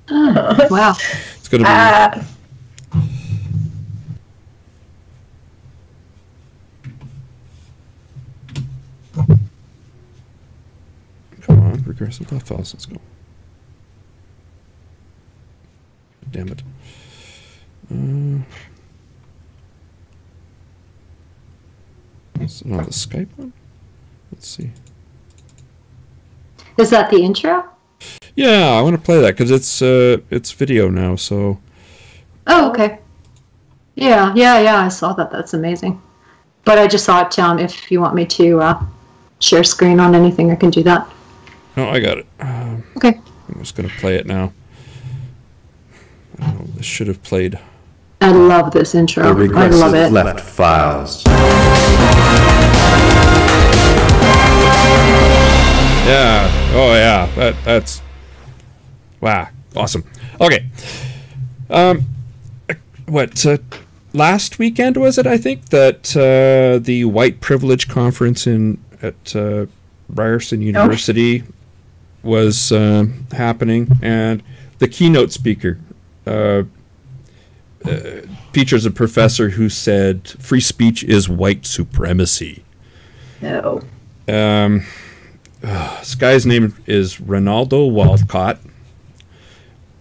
Wow. It's going to be... Come on, regressive left files. Let's go. Damn it. Is it on the Skype one? Let's see. Is that the intro? Yeah, I want to play that because it's video now. So. Oh, okay. Yeah. I saw that. That's amazing. But I just thought, if you want me to share screen on anything, I can do that. No, I got it. Okay. I'm just gonna play it now. I don't know, this should have played. I love this intro. I love it. Left files. Yeah. Oh, yeah. That's wow. Awesome. Okay. Last weekend was it? I think that the White Privilege Conference at Ryerson University was happening, and the keynote speaker features a professor who said free speech is white supremacy. No. This guy's name is Ronaldo Walcott,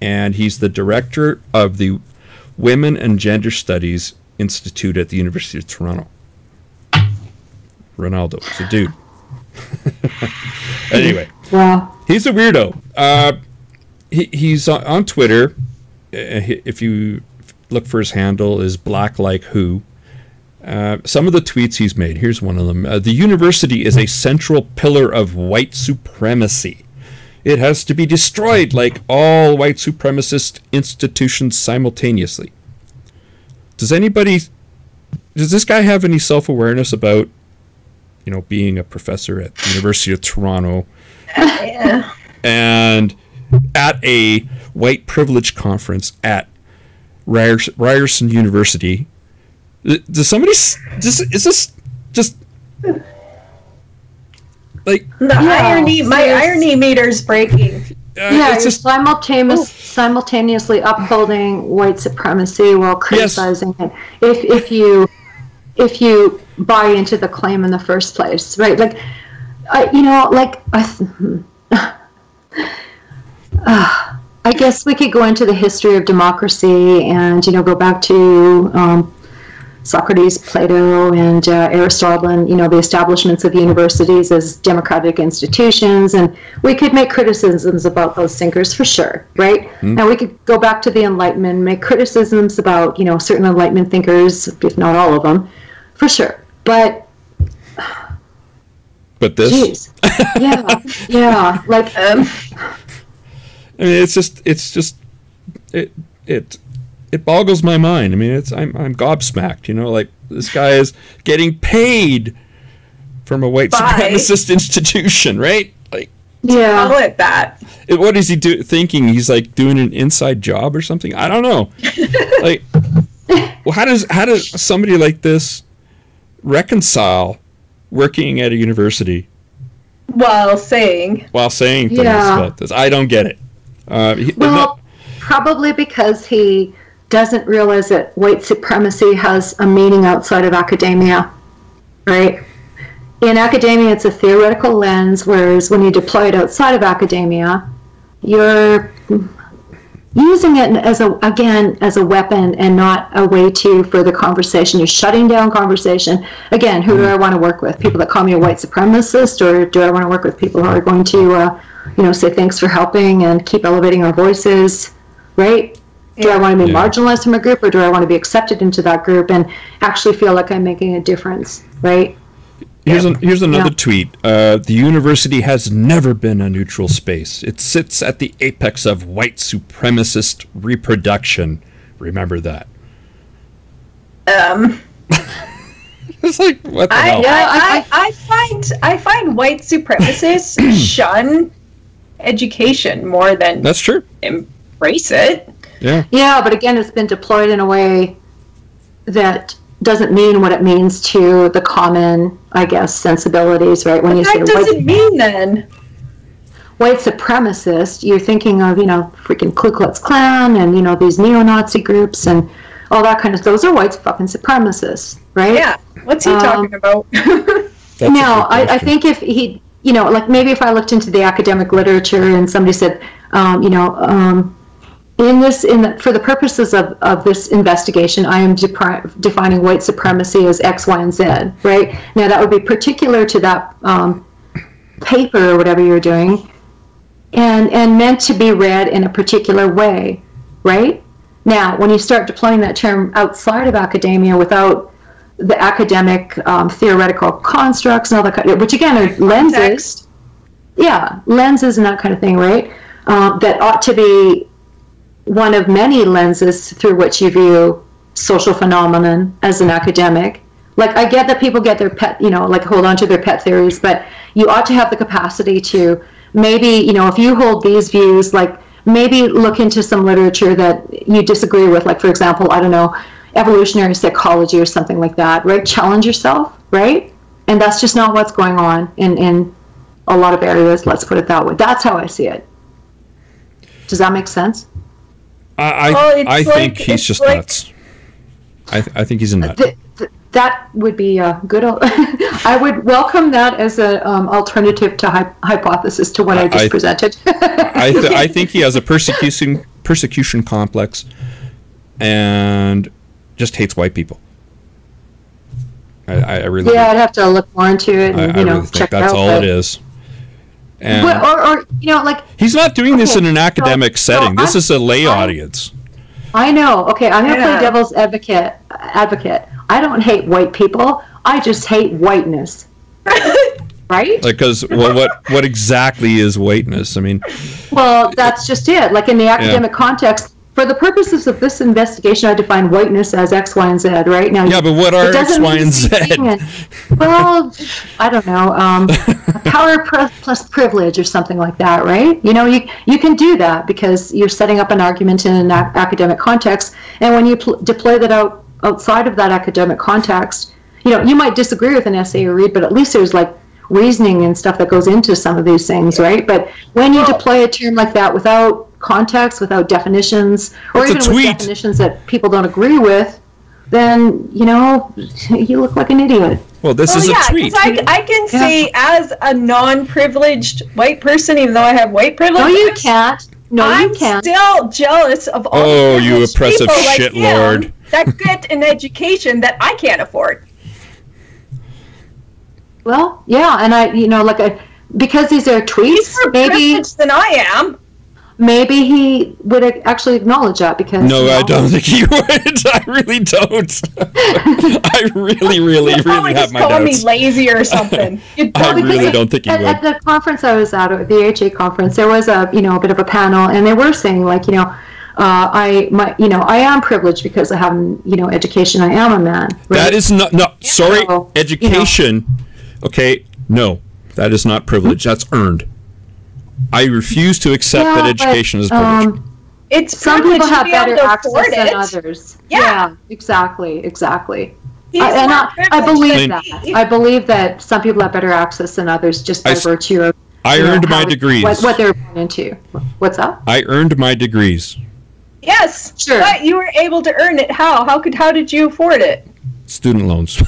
and he's the director of the Women and Gender Studies Institute at the University of Toronto. Ronaldo. It's a dude. Anyway. Wow. He's a weirdo. He's on Twitter. If you look for his handle, is Black Like Who. Some of the tweets he's made. Here's one of them. The university is a central pillar of white supremacy. It has to be destroyed like all white supremacist institutions simultaneously. Does this guy have any self-awareness about, being a professor at the University of Toronto? Yeah. And at a white privilege conference at Ryerson University? Does somebody is this just like the irony? My irony meter's breaking. It's just simultaneously upholding white supremacy while criticizing it. If you buy into the claim in the first place, right? Like, I guess we could go into the history of democracy and go back to Socrates, Plato, and Aristotle, and the establishments of universities as democratic institutions, and we could make criticisms about those thinkers for sure, right? Now we could go back to the Enlightenment, make criticisms about certain Enlightenment thinkers, if not all of them, for sure. But this, geez. yeah, like I mean, it boggles my mind. I mean, I'm gobsmacked. Like this guy is getting paid from a white supremacist institution, right? Like, yeah, call it that. What is he thinking? He's like doing an inside job or something? I don't know. Like, well, how does somebody like this reconcile working at a university while saying things about this? I don't get it. Probably because he doesn't realize that white supremacy has a meaning outside of academia, right? In academia, it's a theoretical lens, whereas when you deploy it outside of academia, you're using it as a weapon and not a way to further conversation. You're shutting down conversation. Again, who do I want to work with? People that call me a white supremacist, or do I want to work with people who are going to say thanks for helping and keep elevating our voices, right? Do I want to be marginalized from a group, or do I want to be accepted into that group and actually feel like I'm making a difference, right? Here's another tweet. The university has never been a neutral space. It sits at the apex of white supremacist reproduction. Remember that. It's like, what the hell? I find white supremacists shun education more than that's true. Embrace it. Yeah, but again, it's been deployed in a way that doesn't mean what it means to the common, I guess, sensibilities, right? When you say doesn't mean then white supremacist, you're thinking of freaking Ku Klux Klan and these neo-Nazi groups and all that kind of. Those are white fucking supremacists, right? Yeah. What's he talking about? Now, I think if he, like maybe if I looked into the academic literature and somebody said, for the purposes of this investigation, I am defining white supremacy as X, Y, and Z, right? Now, that would be particular to that paper or whatever you're doing, and meant to be read in a particular way, right? Now, when you start deploying that term outside of academia without the academic theoretical constructs and all that kind of, which again are lenses, lenses and that kind of thing, right? That ought to be one of many lenses through which you view social phenomenon as an academic. Like, I get that people get their pet, hold on to their pet theories, but you ought to have the capacity to maybe, if you hold these views, like maybe look into some literature that you disagree with, like, for example, I don't know, evolutionary psychology or something like that, right? Challenge yourself, right? And that's just not what's going on in a lot of areas, let's put it that way. That's how I see it. Does that make sense? I think he's just nuts. I think he's a nut. That would be a good. I would welcome that as an alternative to hypothesis to what I just presented. I think he has a persecution complex, and just hates white people. I really Yeah, I'd have to look more into it and, I really think that's all it is. And or like... He's not doing this in an academic setting. This is a lay audience. I know. Okay, I'm going to play devil's advocate. I don't hate white people. I just hate whiteness. Right? Because what exactly is whiteness? I mean... Well, that's just it. Like in the academic context, for the purposes of this investigation, I define whiteness as X, Y, and Z, right? Now, yeah, but what are X, Y, and Z? Well, I don't know. Power plus privilege or something like that, right? You can do that because you're setting up an argument in an academic context. And when you deploy that outside of that academic context, you might disagree with an essay you read, but at least there's like reasoning and stuff that goes into some of these things, right? But when you deploy a term like that without context, without definitions, or even with definitions that people don't agree with, then you look like an idiot. Well, this is a tweet. I can say, as a non-privileged white person, even though I have white privilege, no, you can't. No, you can't. I'm still jealous of all the you oppressive shitlord that get an education that I can't afford. Well, yeah, and because these are tweets, he's more privileged than I am. Maybe he would actually acknowledge that because... No, I don't think he would. I really don't. I really have my doubts. Call me lazy or something. I really don't think he would. At the conference I was at, the HA conference, there was a bit of a panel, and they were saying I am privileged because I have education. I am a man. Right? That is not sorry. Education. Okay, no, that is not privilege. That's earned. I refuse to accept that education is privilege. It's some people have better access than others. Yeah, exactly. I believe that. I believe that some people have better access than others just by virtue of I earned my degrees. What they're born into. What's up? I earned my degrees. Yes, sure. But you were able to earn it. How? How did you afford it? Student loans.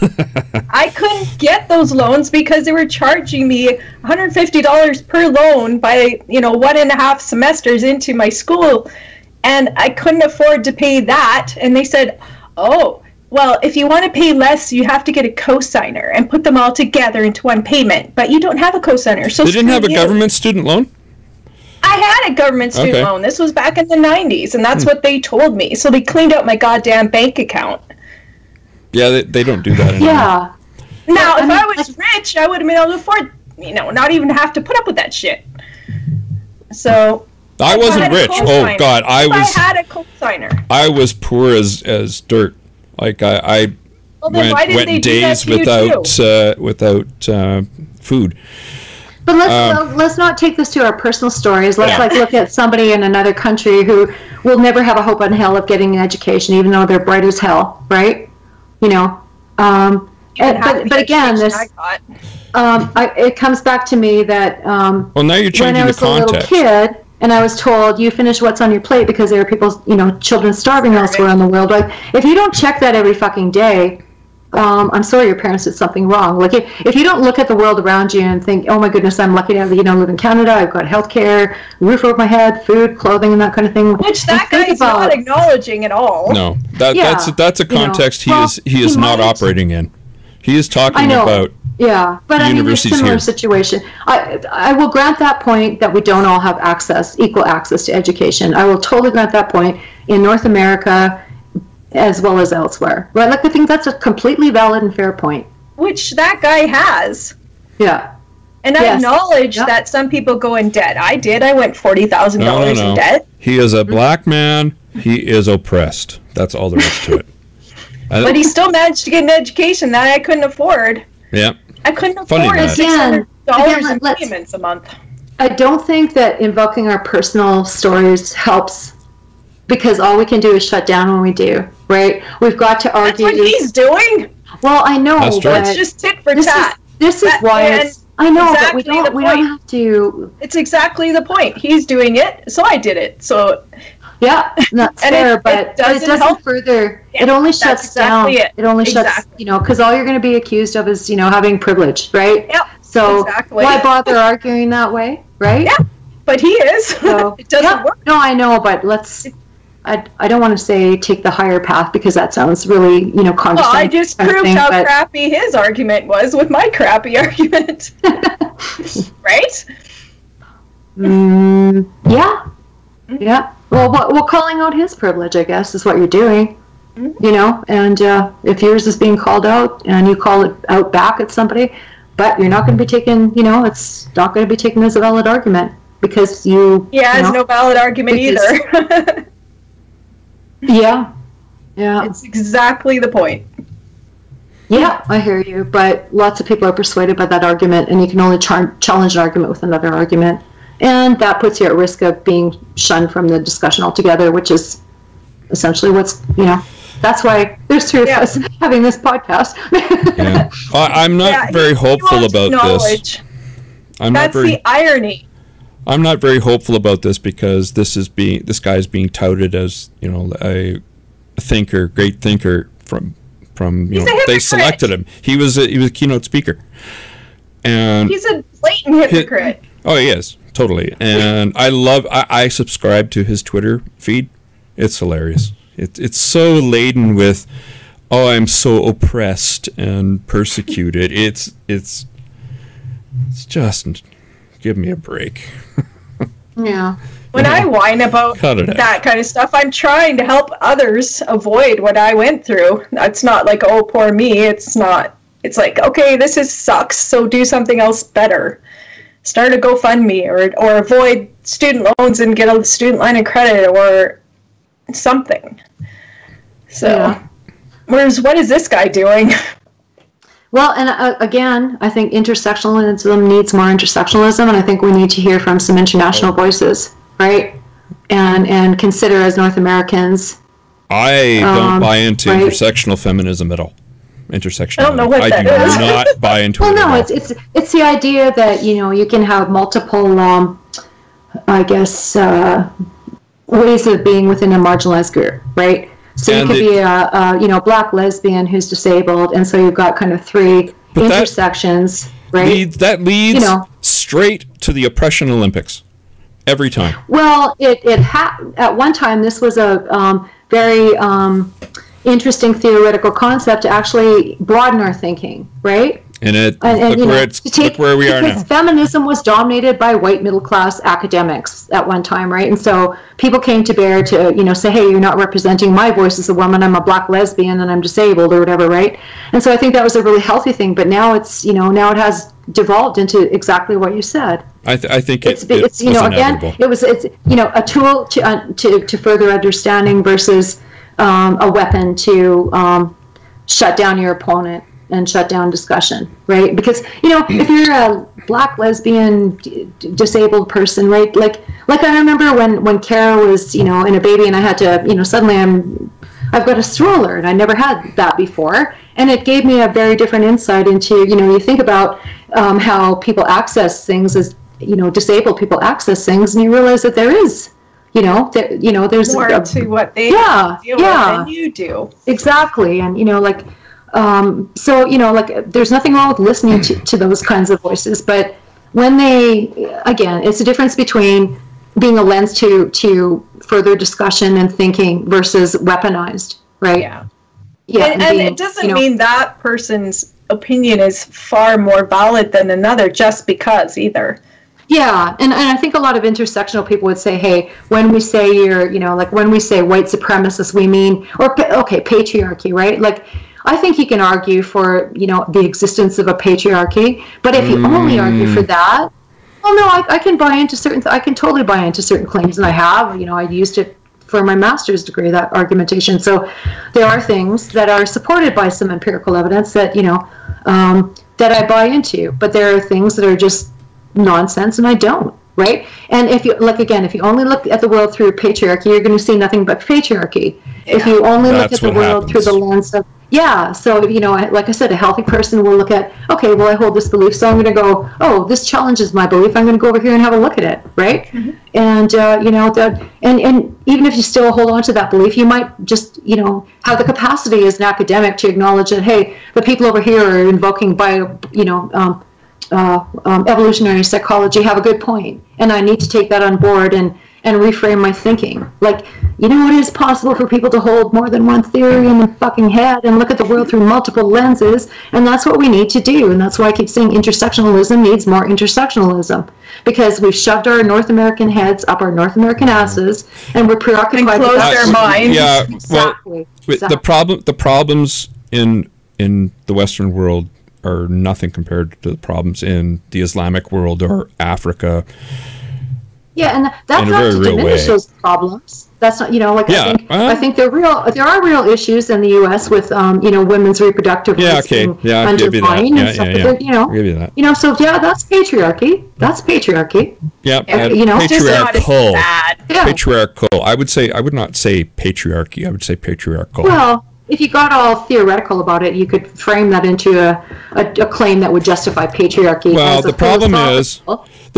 I couldn't get those loans because they were charging me $150 per loan by 1.5 semesters into my school, and I couldn't afford to pay that. And they said, "Oh, well, if you want to pay less, you have to get a cosigner and put them all together into one payment. But you don't have a cosigner, so they didn't have a government student loan." I had a government student loan. This was back in the 90s, and that's what they told me. So they cleaned out my goddamn bank account. Yeah, they don't do that anymore. Yeah. Now, if I was rich, I would have been able to afford, not even have to put up with that shit. So I wasn't rich. Oh God, I had a cosigner. I was poor as dirt. Like I went days without food. But let's not take this to our personal stories. Let's look at somebody in another country who will never have a hope in hell of getting an education, even though they're bright as hell, right? But again, this it comes back to me that well, now you're changing when I was the context. A little kid and I was told you finish what's on your plate because there are people, children starving elsewhere in the world. Like if you don't check that every fucking day, I'm sorry, your parents did something wrong. Like if you don't look at the world around you and think, oh my goodness, I'm lucky to live in Canada. I've got healthcare, roof over my head, food, clothing, and that kind of thing. Which that guy is not acknowledging at all. No, that's a context he is not operating in. He is talking about. Yeah, but I mean, it's a similar situation. I will grant that point that we don't all have equal access to education. I will totally grant that point in North America as well as elsewhere. Right? Like I think that's a completely valid and fair point. Which that guy has. Yeah. And I acknowledge that some people go in debt. I did. I went $40,000 in debt. He is a black man. He is oppressed. That's all there is to it. But he still managed to get an education that I couldn't afford. Yeah. I couldn't afford $600 in payments a month. I don't think that invoking our personal stories helps because all we can do is shut down when we do, right? We've got to argue. That's what he's doing. Well, I know, but it's just tit for tat. This is why I know, exactly, but we don't have to. It's exactly the point. He's doing it, so I did it. So yeah, that's fair, but it doesn't further. Yeah, it only shuts down. It only shuts, because all you're going to be accused of is, having privilege, right? Yep. So why bother arguing that way, right? Yeah, but he is. So, it doesn't work. No, I know, but let's. I don't want to say take the higher path because that sounds really, condescending. Well, I just proved how crappy his argument was with my crappy argument. Right? Yeah. Yeah. Well, calling out his privilege, I guess, is what you're doing. And if yours is being called out and you call it out back at somebody, but you're not going to be taken, it's not going to be taken as a valid argument because you... Yeah, it's no valid argument either. Yeah. It's exactly the point. Yeah, I hear you, but lots of people are persuaded by that argument, and you can only challenge an argument with another argument. And that puts you at risk of being shunned from the discussion altogether, which is essentially what's, that's why there's three of us having this podcast. Yeah. I'm not very hopeful about this. That's the irony. I'm not very hopeful about this because this guy's being touted as, a thinker, great thinker from they selected him. He was a keynote speaker. And he's a blatant hypocrite. He is. Totally. And I subscribe to his Twitter feed. It's hilarious. It's so laden with, I'm so oppressed and persecuted. It's just, give me a break. Yeah. When I whine about that kind of stuff, I'm trying to help others avoid what I went through. It's not like, oh, poor me. It's not. It's like, okay, this sucks, so do something else better. Start a GoFundMe or avoid student loans and get a student line of credit or something. So, whereas what is this guy doing? Well, and again, I think intersectionalism needs more intersectionalism, and I think we need to hear from some international voices, right? And consider as North Americans. I don't buy into intersectional feminism at all. Intersectional. I don't know what that is. I do not buy into it. Well, no, it's the idea that you can have multiple, ways of being within a marginalized group, right? So you could be a black lesbian who's disabled, and so you've got kind of three intersections, right? That leads straight to the oppression Olympics every time. Well, at one time this was a very interesting theoretical concept to actually broaden our thinking, right? And look where we are now. Feminism was dominated by white middle class academics at one time, right? And so people came to bear to, say, hey, you're not representing my voice as a woman. I'm a black lesbian and I'm disabled or whatever, right? And so I think that was a really healthy thing. But now it's, now it has devolved into exactly what you said. I think it's again, it's a tool to further understanding versus a weapon to shut down your opponent and shut down discussion, right? Because if you're a black lesbian disabled person, right? Like I remember when Kara was in a baby, and I had to suddenly I've got a stroller, and I never had that before, and it gave me a very different insight into you think about how people access things as disabled people access things, and you realize that there is. There's more to what they deal with than you do. Exactly, and there's nothing wrong with listening to those kinds of voices, but when it's a difference between being a lens to further discussion and thinking versus weaponized, right? Yeah, and it doesn't mean that person's opinion is far more valid than another just because either. Yeah, and I think a lot of intersectional people would say, hey, when we say when we say white supremacist, we mean, patriarchy, right? Like, I think you can argue for, the existence of a patriarchy, but if you only argue for that, well, no, I can buy into I can totally buy into certain claims, and I have, I used it for my master's degree, that argumentation. So there are things that are supported by some empirical evidence that, that I buy into, but there are things that are just nonsense, and I don't, right? And if you only look at the world through patriarchy, you're going to see nothing but patriarchy. If you only look at the world through the lens of so like I said, a healthy person will look at, okay, well, I hold this belief, so I'm going to go, oh, this challenges my belief, I'm going to go over here and have a look at it, right? Mm-hmm. And and even if you still hold on to that belief, you might just have the capacity as an academic to acknowledge that, hey, the people over here are invoking evolutionary psychology have a good point, and I need to take that on board and and reframe my thinking. Like, you know, it is possible for people to hold more than one theory in their fucking head and look at the world through multiple lenses, and that's what we need to do. And that's why I keep saying intersectionalism needs more intersectionalism, because we've shoved our North American heads up our North American asses, and we're preoccupied with their minds. Yeah, exactly. The problems in the Western world are nothing compared to the problems in the Islamic world or Africa. Yeah, and that's not to diminish those problems. That's not, you know, like, I think there are real issues in the U.S. with, you know, women's reproductive rights being undermined and stuff. But, you know, so that's patriarchy. That's patriarchy. Yeah, you know, patriarchal. Patriarchal. I would not say patriarchy. I would say patriarchal. Well, if you got all theoretical about it, you could frame that into a claim that would justify patriarchy. Well, the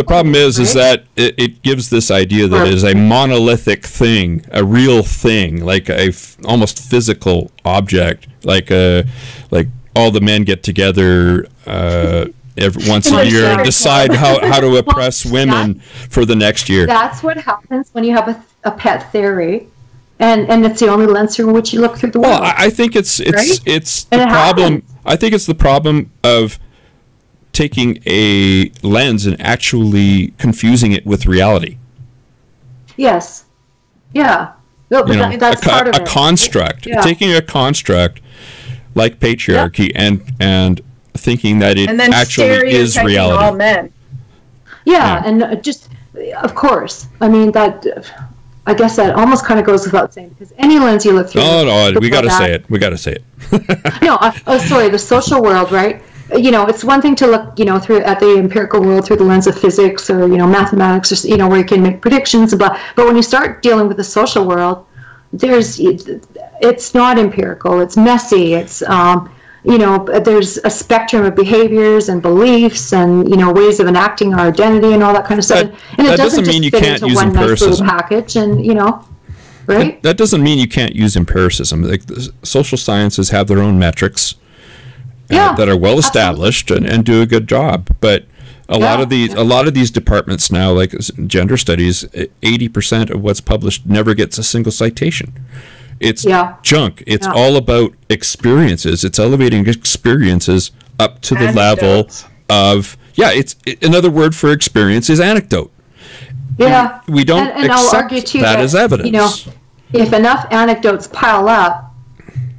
problem is that it gives this idea that it is a monolithic thing, a real thing, like a almost physical object, like all the men get together once a year and decide how to oppress women for the next year. That's what happens when you have a pet theory. And it's the only lens through which you look through the world. Well, I think it's the problem. I think it's the problem of taking a lens and actually confusing it with reality. Yes. Yeah. No, but that's part of it. A construct. Yeah. Taking a construct like patriarchy and thinking that it actually is reality. All men. Yeah, and just, of course. I mean, I guess that almost kind of goes without saying, because any lens you look through. No, we got to say it. We got to say it. No, sorry, the social world, right? You know, it's one thing to look, you know, through at the empirical world through the lens of physics or, you know, mathematics, or, you know, where you can make predictions about. But when you start dealing with the social world, it's not empirical. It's messy. It's you know, there's a spectrum of behaviors and beliefs and, you know, ways of enacting our identity and all that kind of stuff. And it doesn't mean you can't use one nice little package, and, you know, right? That doesn't mean you can't use empiricism. Like, the social sciences have their own metrics that are well established and do a good job. But a lot of these departments now, like gender studies, 80% of what's published never gets a single citation. It's junk. It's all about experiences. It's elevating experiences up to the level of, it's another word for experience is anecdote. Yeah. We don't accept that as evidence. You know, if enough anecdotes pile up,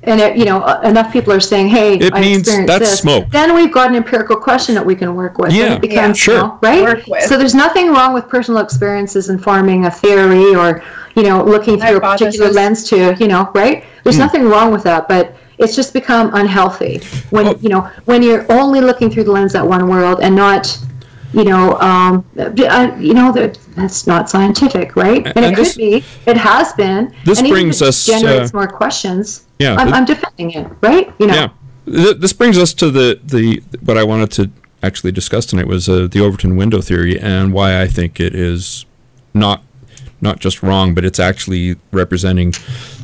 and you know, enough people are saying, "Hey, I experienced this," smoke. Then we've got an empirical question that we can work with. Yeah, it becomes, sure. You know, right? So there's nothing wrong with personal experiences informing a theory, or, you know, looking through a particular lens to, you know, right? There's nothing wrong with that, but it's just become unhealthy when you know, when you're only looking through the lens at one world and not, you know, that's not scientific, right? And it could be. It has been. This brings us generates more questions. Yeah, I'm defending it, right? You know. Yeah, this brings us to the what I wanted to actually discuss tonight was the Overton window theory, and why I think it is not just wrong, but it's actually representing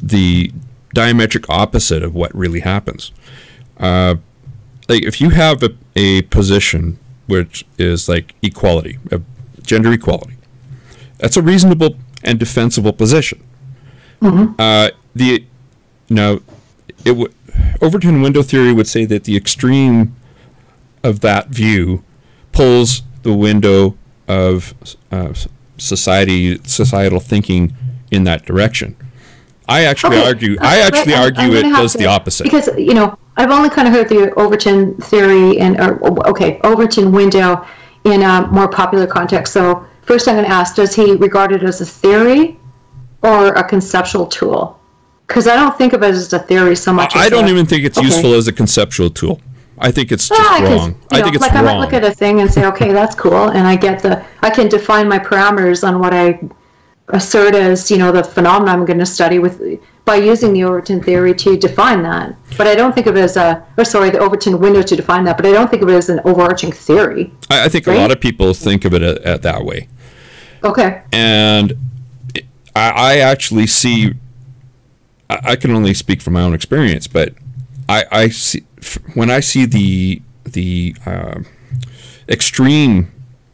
the diametric opposite of what really happens. Like, if you have a position which is like equality, gender equality, that's a reasonable and defensible position. Mm-hmm. Overton window theory would say that the extreme of that view pulls the window of societal thinking in that direction. I actually argue it does the opposite. Because, you know, I've only kind of heard the Overton theory Overton window in a more popular context. So first I'm going to ask, does he regard it as a theory or a conceptual tool? Because I don't think of it as a theory so much. I don't even think it's useful as a conceptual tool. I think it's just wrong. I think it's wrong. I might look at a thing and say, okay, that's cool, and I can define my parameters on what I assert as, you know, the phenomenon I'm going to study by using the Overton theory to define that. But I don't think of it as the Overton window to define that. But I don't think of it as an overarching theory. I think a lot of people think of it that way. Okay. And I actually see. I can only speak from my own experience, but I see when I see the extreme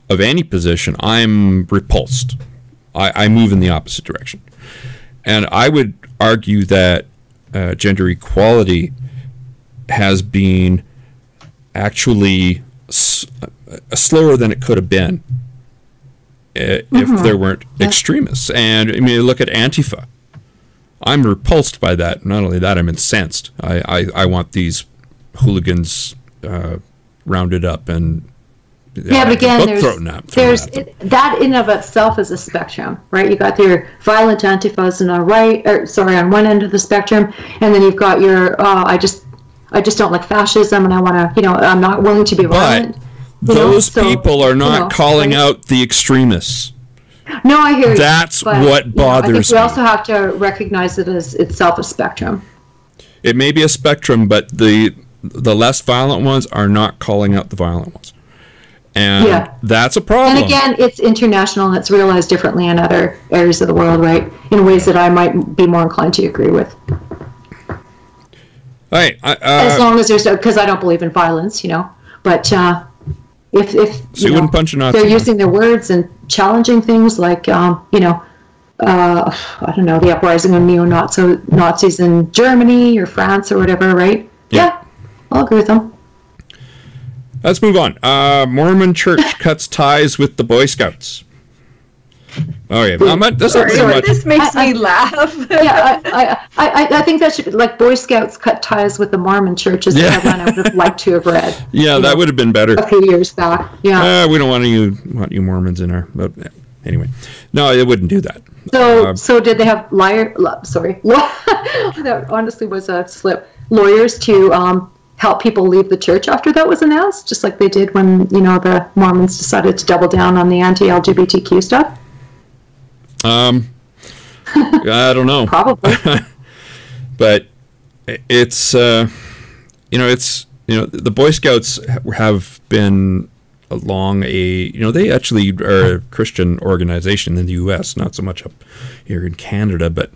of any position, I'm repulsed. I move in the opposite direction. And I would argue that gender equality has been actually slower than it could have been if there weren't extremists. And I mean, look at Antifa. I'm repulsed by that. Not only that, I'm incensed. I want these hooligans rounded up and but again, there's that in of itself is a spectrum, right? You got your violent Antifas on one end of the spectrum, and then you've got your I just don't like fascism, and I want to, I'm not willing to be violent. But those people are not calling out the extremists. No, I hear you. That's what bothers me. I think we also have to recognize it as itself a spectrum. It may be a spectrum, but the less violent ones are not calling out the violent ones. And that's a problem. And again, it's international and it's realized differently in other areas of the world, right? In ways that I might be more inclined to agree with. All right. As long as there's, because I don't believe in violence, but if so you wouldn't punch a Nazi. They're using their words and challenging things like, I don't know, the uprising of neo-Nazis in Germany or France or whatever, right? Yeah, I'll agree with them. Let's move on. Mormon church cuts ties with the Boy Scouts. Oh yeah, this makes me laugh. I think that should be like Boy Scouts cut ties with the Mormon church is the headline I would have liked to have read. Yeah, that would have been better a few years back. Yeah, we don't want you Mormons in there, but anyway, no, it wouldn't do that. So did they have that honestly was a slip. Lawyers to help people leave the church after that was announced, just like they did when the Mormons decided to double down on the anti-LGBTQ stuff. I don't know. Probably. But it's the Boy Scouts have been they actually are a Christian organization in the U.S., not so much up here in Canada, but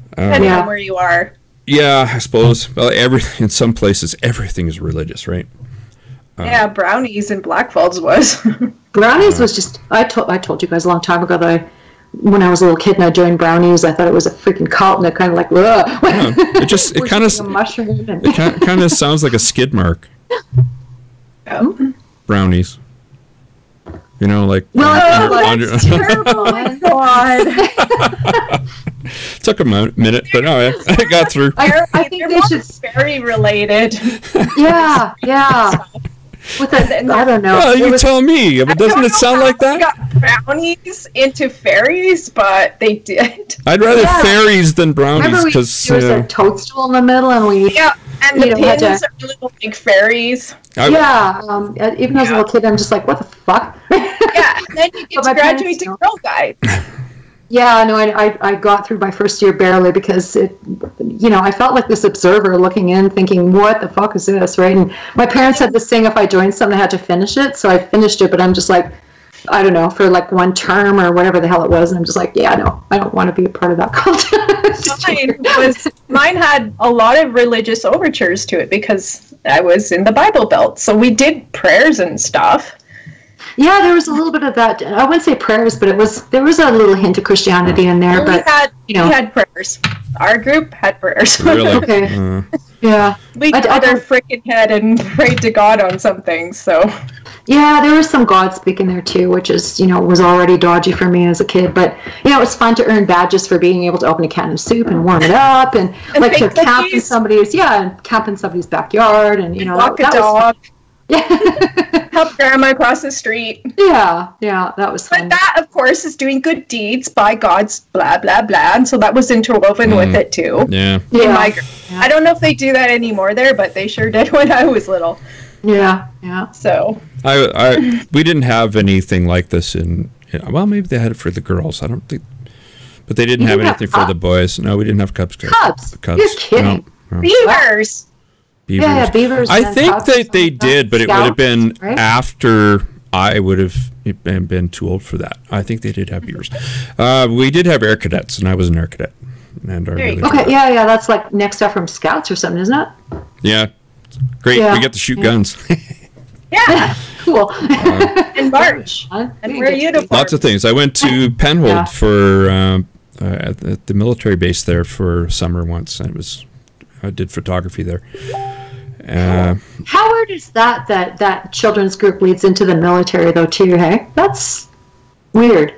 depending on where you are. Yeah, I suppose. Well, in some places everything is religious, right? Brownies in Blackfalds was. Brownies was just. I told you guys a long time ago that when I was a little kid and I joined Brownies, I thought it was a freaking cult, and it kind of like, ugh. It kind of sounds like a skid mark. Oh. Brownies. Like. That's terrible. Oh my God. Took a minute, but no, I got through. I think they should very related. Yeah. With I don't know. Well, you tell me. But doesn't it sound like that? Got brownies into fairies, but they did. I'd rather fairies than brownies because there was a toadstool in the middle, and we and the pins are little like fairies. Even as a little kid, I'm just like, what the fuck? And then you get to graduate to Girl Guide. Yeah, no, I got through my first year barely because I felt like this observer looking in thinking, what the fuck is this, right? And my parents had this thing, if I joined something, I had to finish it. So I finished it, but I'm just like, I don't know, for like one term or whatever the hell it was. And I'm just like, I don't want to be a part of that culture. Mine had a lot of religious overtures to it because I was in the Bible Belt. So we did prayers and stuff. Yeah, there was a little bit of that. I wouldn't say prayers, but there was a little hint of Christianity in there. We had prayers. Our group had prayers. Really? Okay. Yeah. We got our freaking head and prayed to God on some things. So. Yeah, there was some God speak in there too, which is was already dodgy for me as a kid. But it was fun to earn badges for being able to open a can of soup and warm it up, and like to camp in somebody's backyard, and walk a dog. Help grandma across the street. Yeah, that was fun. But that, of course, is doing good deeds by God's blah, blah, blah. And so that was interwoven with it, too. Yeah. I don't know if they do that anymore there, but they sure did when I was little. Yeah. So. We didn't have anything like this well, maybe they had it for the girls. I don't think. But they didn't have anything for the boys. No, we didn't have Cubs. Cubs? You're kidding. No. Beavers. Yeah, beavers. I think they did, but it would have been after I would have been too old for that. I think they did have beavers. We did have air cadets, and I was an air cadet. That's like next up from Scouts or something, isn't it? Yeah, great. Yeah. We get to shoot guns. Yeah. cool. In March. And wear uniforms. Lots of things. I went to Penhold for at the military base there for summer once. I did photography there. How weird is that children's group leads into the military, though, too, hey? That's weird.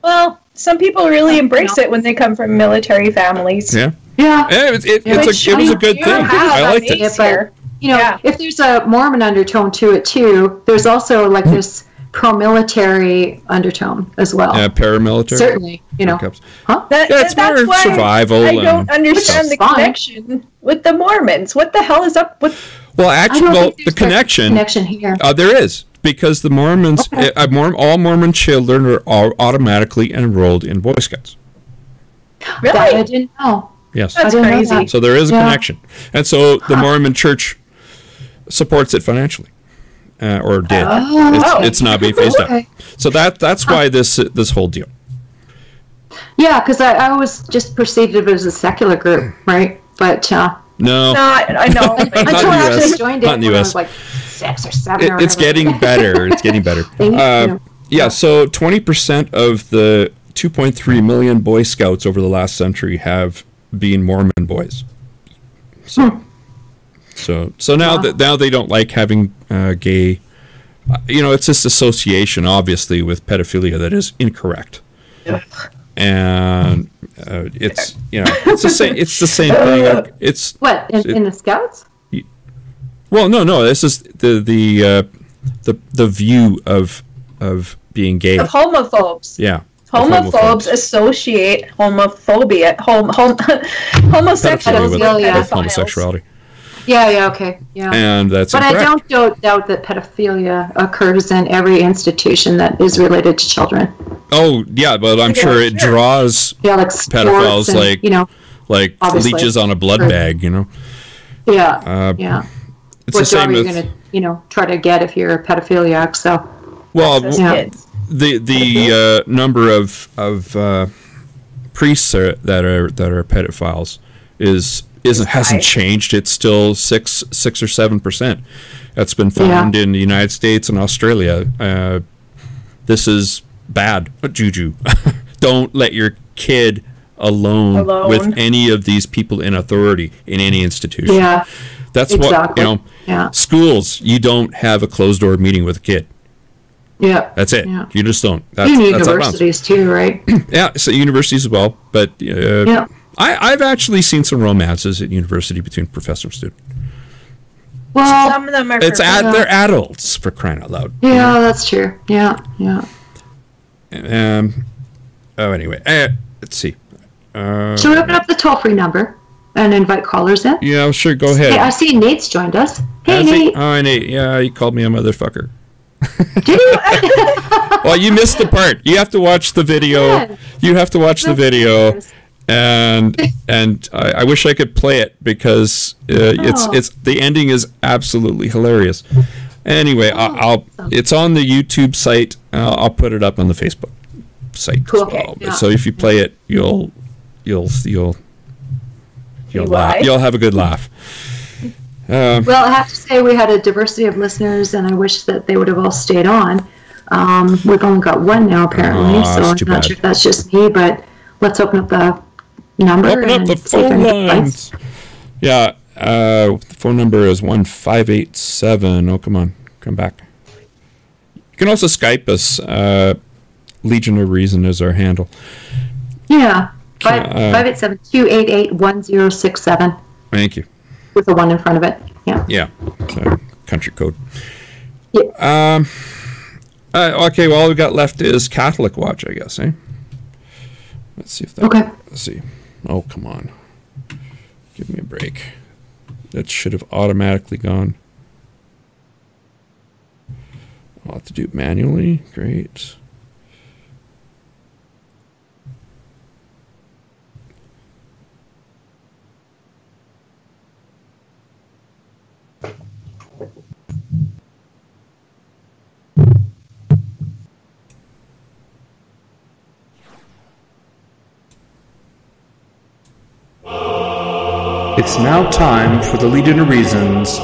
Well, some people really embrace it when they come from military families. Yeah. Yeah. It was a good thing. I liked it. But, if there's a Mormon undertone to it, too, there's also, like, this pro-military undertone as well. Yeah, paramilitary. Certainly, Huh? It's more survival. I don't understand the connection with the Mormons. What the hell is up with... Well, actually, the connection here. There is, because the Mormons, all Mormon children are automatically enrolled in Boy Scouts. Really? That I didn't know. Yes. That's crazy. So there is a connection. And so the Mormon Church supports it financially. Or did. It's not being phased out. So that's why this whole deal. Yeah, because I always just perceived it as a secular group, right? But no, I know. Until I actually joined it when I was like 6 or 7. It's getting better. It's getting better. So 20% of the 2.3 million Boy Scouts over the last century have been Mormon boys. So now they don't like having gay. It's this association, obviously, with pedophilia that is incorrect. Yeah. And it's the same. It's the same thing. It's what in the Scouts. Well, no. This is the view of being gay. Of homophobes. Yeah. Homophobes associate homophobia, homosexuality. Yeah, okay. Yeah. And that's But incorrect. I don't doubt that pedophilia occurs in every institution that is related to children. Oh, yeah, but I'm sure it draws like pedophiles and, like leeches on a blood bag, Yeah. It's what the same job are you with, going to, try to get if you're a pedophiliac? So. Well, the number of priests that are pedophiles hasn't changed. It's still 6 or 7%. That's been found in the United States and Australia. This is bad juju. Don't let your kid alone with any of these people in authority in any institution. Yeah, that's exactly. what Schools, you don't have a closed door meeting with a kid. Yeah, that's it. Yeah. You just don't. That's universities too, right? Yeah, so universities as well. But I've actually seen some romances at university between professor and student. Well, some of them are. They're adults, for crying out loud. Yeah, that's true. Yeah. Anyway, let's see. Should we open up the toll-free number and invite callers in? Yeah, sure. Go ahead. Hey, I see Nate's joined us. Hey, Nate. Oh, Nate. Yeah, he called me a motherfucker. Did you? Well, you missed the part. You have to watch the video. Yeah. You have to watch the video. And I wish I could play it because it's the ending is absolutely hilarious. Anyway, it's on the YouTube site. I'll put it up on the Facebook site as well. Yeah. So if you play it, you'll laugh. You'll have a good laugh. Well, I have to say we had a diversity of listeners, and I wish that they would have all stayed on. We've only got one now, apparently, so I'm not sure if that's just me, but let's open up the number. Open up the phone lines. Yeah, the phone number is 1587. Oh, come on. Come back. You can also Skype us. Legion of Reason is our handle. Yeah, 587-288-1067. Thank you. With a 1 in front of it. Yeah. Yeah. So, country code. Yeah. Okay, well, all we got left is Catholic Watch, I guess, eh? Let's see if that... Okay. Let's see. Oh, come on. Give me a break. That should have automatically gone. I'll have to do it manually. Great. It's now time for the Legion of Reason's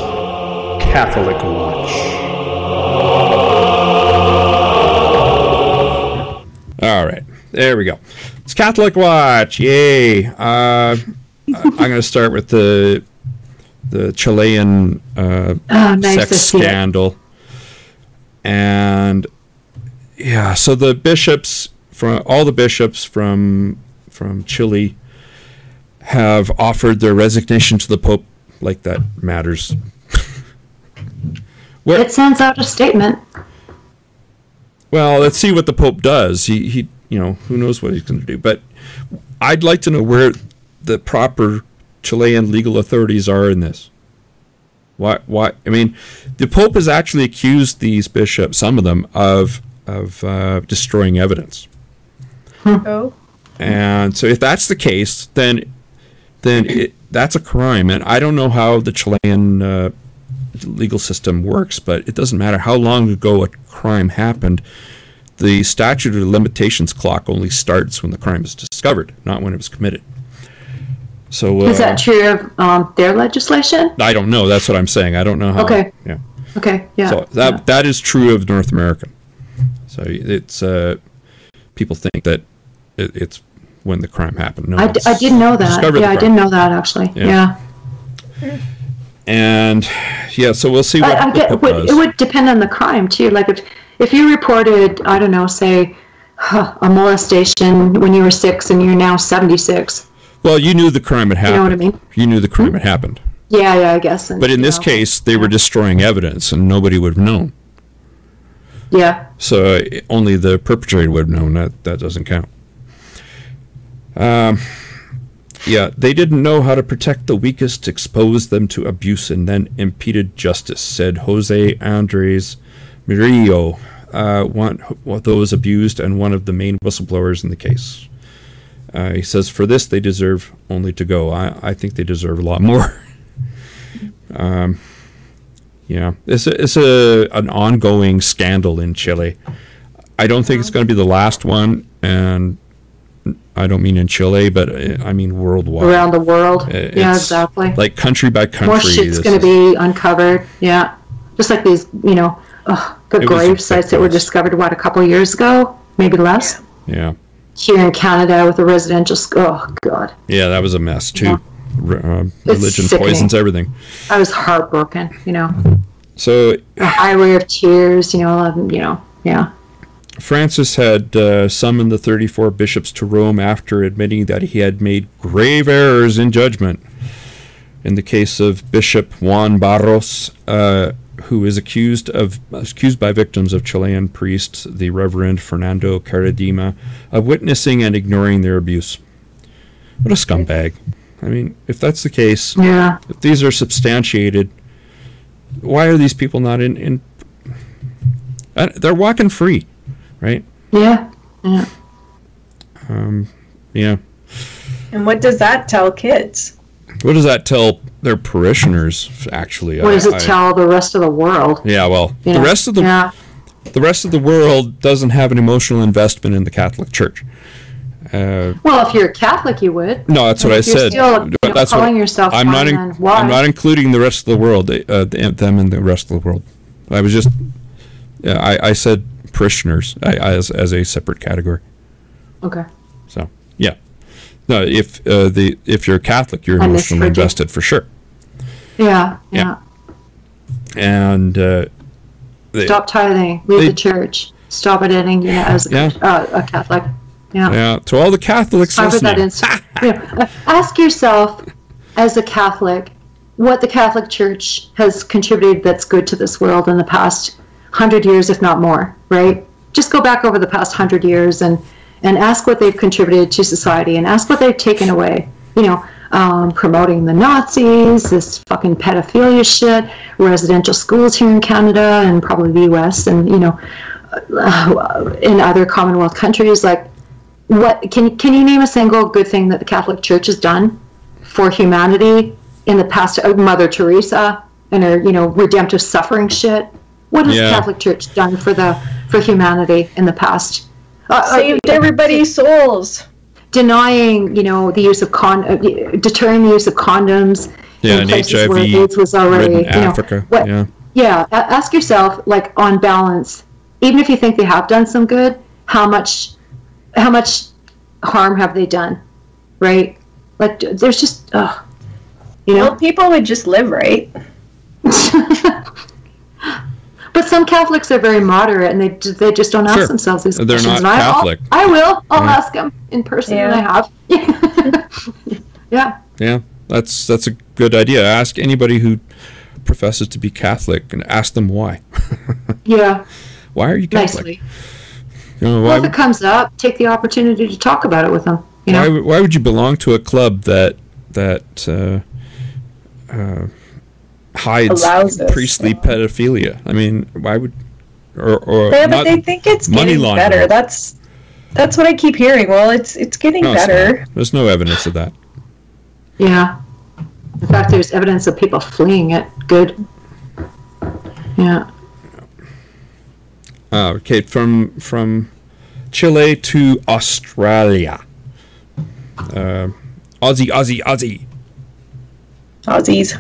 Catholic Watch. All right, there we go. It's Catholic Watch. Yay! I'm going to start with the Chilean sex scandal, and yeah. So the bishops all the bishops from Chile have offered their resignation to the Pope. Like that matters. It sends out a statement. Well, let's see what the Pope does. He who knows what he's going to do. But I'd like to know where the proper Chilean legal authorities are in this. Why? I mean, the Pope has actually accused these bishops, some of them, of destroying evidence. Oh. And so if that's the case, then that's a crime. And I don't know how the Chilean legal system works, but it doesn't matter how long ago a crime happened. The statute of limitations clock only starts when the crime is discovered, not when it was committed. So is that true of their legislation? I don't know. That's what I'm saying. I don't know how. Okay. Yeah. Okay. Yeah. So that is true of North America. So it's people think that it's when the crime happened. No, I didn't know that. Yeah, I didn't know that actually. Yeah. And yeah, so we'll see what it would depend on the crime too. Like if you reported, I don't know, say a molestation when you were 6 and you're now 76. Well, you knew the crime had happened. You know what I mean? You knew the crime had happened. Yeah, I guess. And, but in this case, they were destroying evidence, and nobody would have known. Yeah. So only the perpetrator would have known. That doesn't count. Yeah, they didn't know how to protect the weakest, exposed them to abuse, and then impeded justice, said Jose Andres Murillo, one of those abused and one of the main whistleblowers in the case. He says, for this, they deserve only to go. I think they deserve a lot more. Yeah, it's an ongoing scandal in Chile. I don't think it's going to be the last one, and I don't mean in Chile, but I mean worldwide. Around the world. Yeah, exactly. Like country by country. More shit's going to be uncovered. Yeah. Just like these, the grave sites that were discovered, a couple of years ago? Maybe less? Yeah. Here in Canada with the residential school. Oh, God. Yeah, that was a mess, too. Yeah. Religion poisons everything. I was heartbroken, So... A highway of tears, yeah. Francis had summoned the 34 bishops to Rome after admitting that he had made grave errors in judgment. In the case of Bishop Juan Barros, who is accused by victims of Chilean priests, the Reverend Fernando Caradima, of witnessing and ignoring their abuse. What a scumbag. I mean, if that's the case, if these are substantiated, why are these people not in they're walking free. Right? Yeah. Yeah. And what does that tell kids? What does that tell their parishioners, actually? What does it tell the rest of the world? Yeah, well, the rest of the world doesn't have an emotional investment in the Catholic Church. Well, if you're a Catholic, you would. No, that's what I said. Still, that's calling yourself. I'm not including the rest of the world, them and the rest of the world. I was just, I said parishioners as a separate category. Okay. So yeah, no. If you're a Catholic, you're emotionally invested for sure. Yeah. And stop tithing. Leave the church. Stop attending. As a Catholic. Yeah. Yeah. To all the Catholics listening, ask yourself, as a Catholic, what the Catholic Church has contributed that's good to this world in the past 100 years, if not more, right? Just go back over the past 100 years and ask what they've contributed to society and ask what they've taken away. Promoting the Nazis, this fucking pedophilia shit, residential schools here in Canada and probably the US and, in other Commonwealth countries. Like, what can you name a single good thing that the Catholic Church has done for humanity in the past? Mother Teresa and her, redemptive suffering shit. What has the Catholic Church done for humanity in the past? Saved everybody's souls. Denying, the use of deterring the use of condoms in places HIV, where AIDS was already, Africa. Ask yourself, like, on balance, even if you think they have done some good, how much how much harm have they done, right? Like, there's just, you know. Well, people would just live right. But some Catholics are very moderate, and they just don't ask themselves these questions. They're not Catholic. I will. I'll ask them in person, and I have. Yeah. Yeah, that's a good idea. Ask anybody who professes to be Catholic and ask them why. Yeah. Why are you Catholic? Nicely. You know, well, if it comes up, take the opportunity to talk about it with them. You know? Why would you belong to a club that hides priestly pedophilia? I mean, why would but they think it's getting better. That's what I keep hearing. Well, it's getting better. There's no evidence of that. Yeah. In fact, there's evidence of people fleeing it. Good. Yeah. Okay, from Chile to Australia. Aussie. Aussies.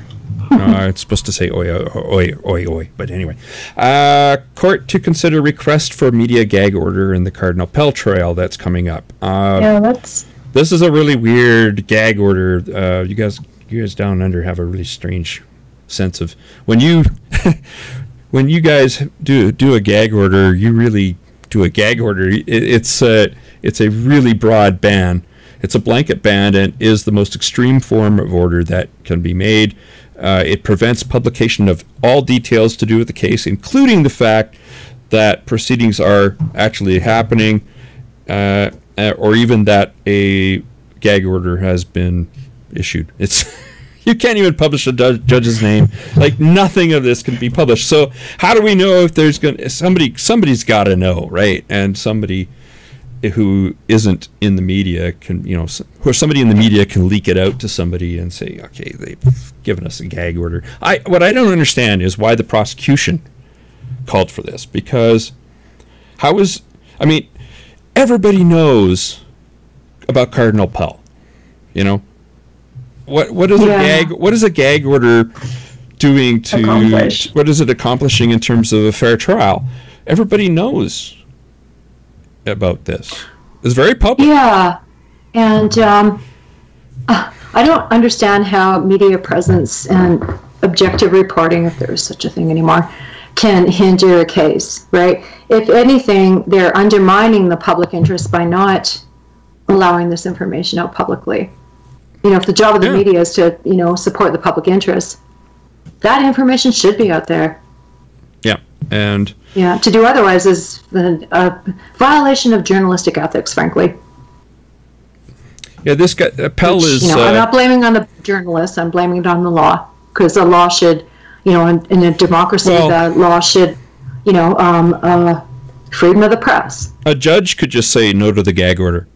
It's supposed to say oi, but anyway. Court to consider request for media gag order in the Cardinal Pell trial that's coming up. This is a really weird gag order. You guys down under have a really strange sense of when you guys do a gag order. You really do a gag order. It's a really broad ban. It's a blanket ban and is the most extreme form of order that can be made. It prevents publication of all details to do with the case, including the fact that proceedings are actually happening, or even that a gag order has been issued. You can't even publish a judge's name. Like, nothing of this can be published. So how do we know if there's somebody's got to know, right? And somebody who isn't in the media can, or somebody in the media can leak it out to somebody and say, okay, they've given us a gag order. What I don't understand is why the prosecution called for this, because everybody knows about Cardinal Pell, What is a gag order doing to what is it accomplishing in terms of a fair trial? Everybody knows about this. It's very public. Yeah, and I don't understand how media presence and objective reporting, if there is such a thing anymore, can hinder a case, right? If anything, they're undermining the public interest by not allowing this information out publicly. If the job of the media is to, support the public interest, that information should be out there. Yeah, and... Yeah, to do otherwise is a violation of journalistic ethics, frankly. Yeah, this guy, Pell is... I'm not blaming on the journalists, I'm blaming it on the law. Because the law should, in a democracy, the law should, freedom of the press. A judge could just say no to the gag order.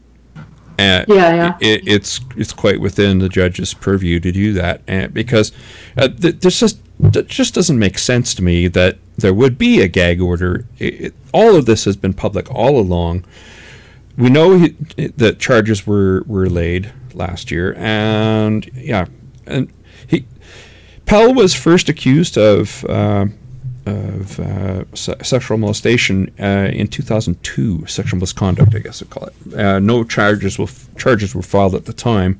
It's quite within the judge's purview to do that, and because that just doesn't make sense to me that there would be a gag order. All of this has been public all along. We know that charges were laid last year, and Pell was first accused of sexual molestation in 2002, sexual misconduct, I guess I'd call it. No charges were filed at the time.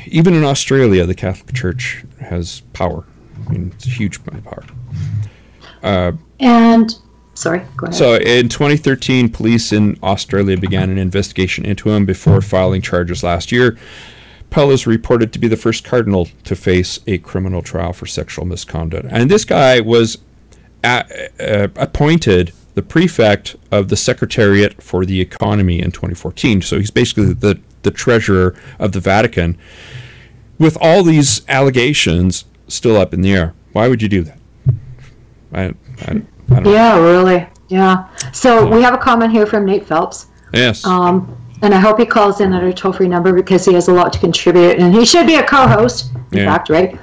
Even in Australia, the Catholic Church has power. I mean, it's a huge amount of power. Sorry, go ahead. So in 2013, police in Australia began an investigation into him before filing charges last year. Pell is reported to be the first cardinal to face a criminal trial for sexual misconduct. And this guy was appointed the prefect of the Secretariat for the Economy in 2014. So he's basically the treasurer of the Vatican. With all these allegations still up in the air, why would you do that? I don't know. Yeah, really. Yeah. So we have a comment here from Nate Phelps. Yes. And I hope he calls in at our toll-free number because he has a lot to contribute, and he should be a co-host, in fact, right?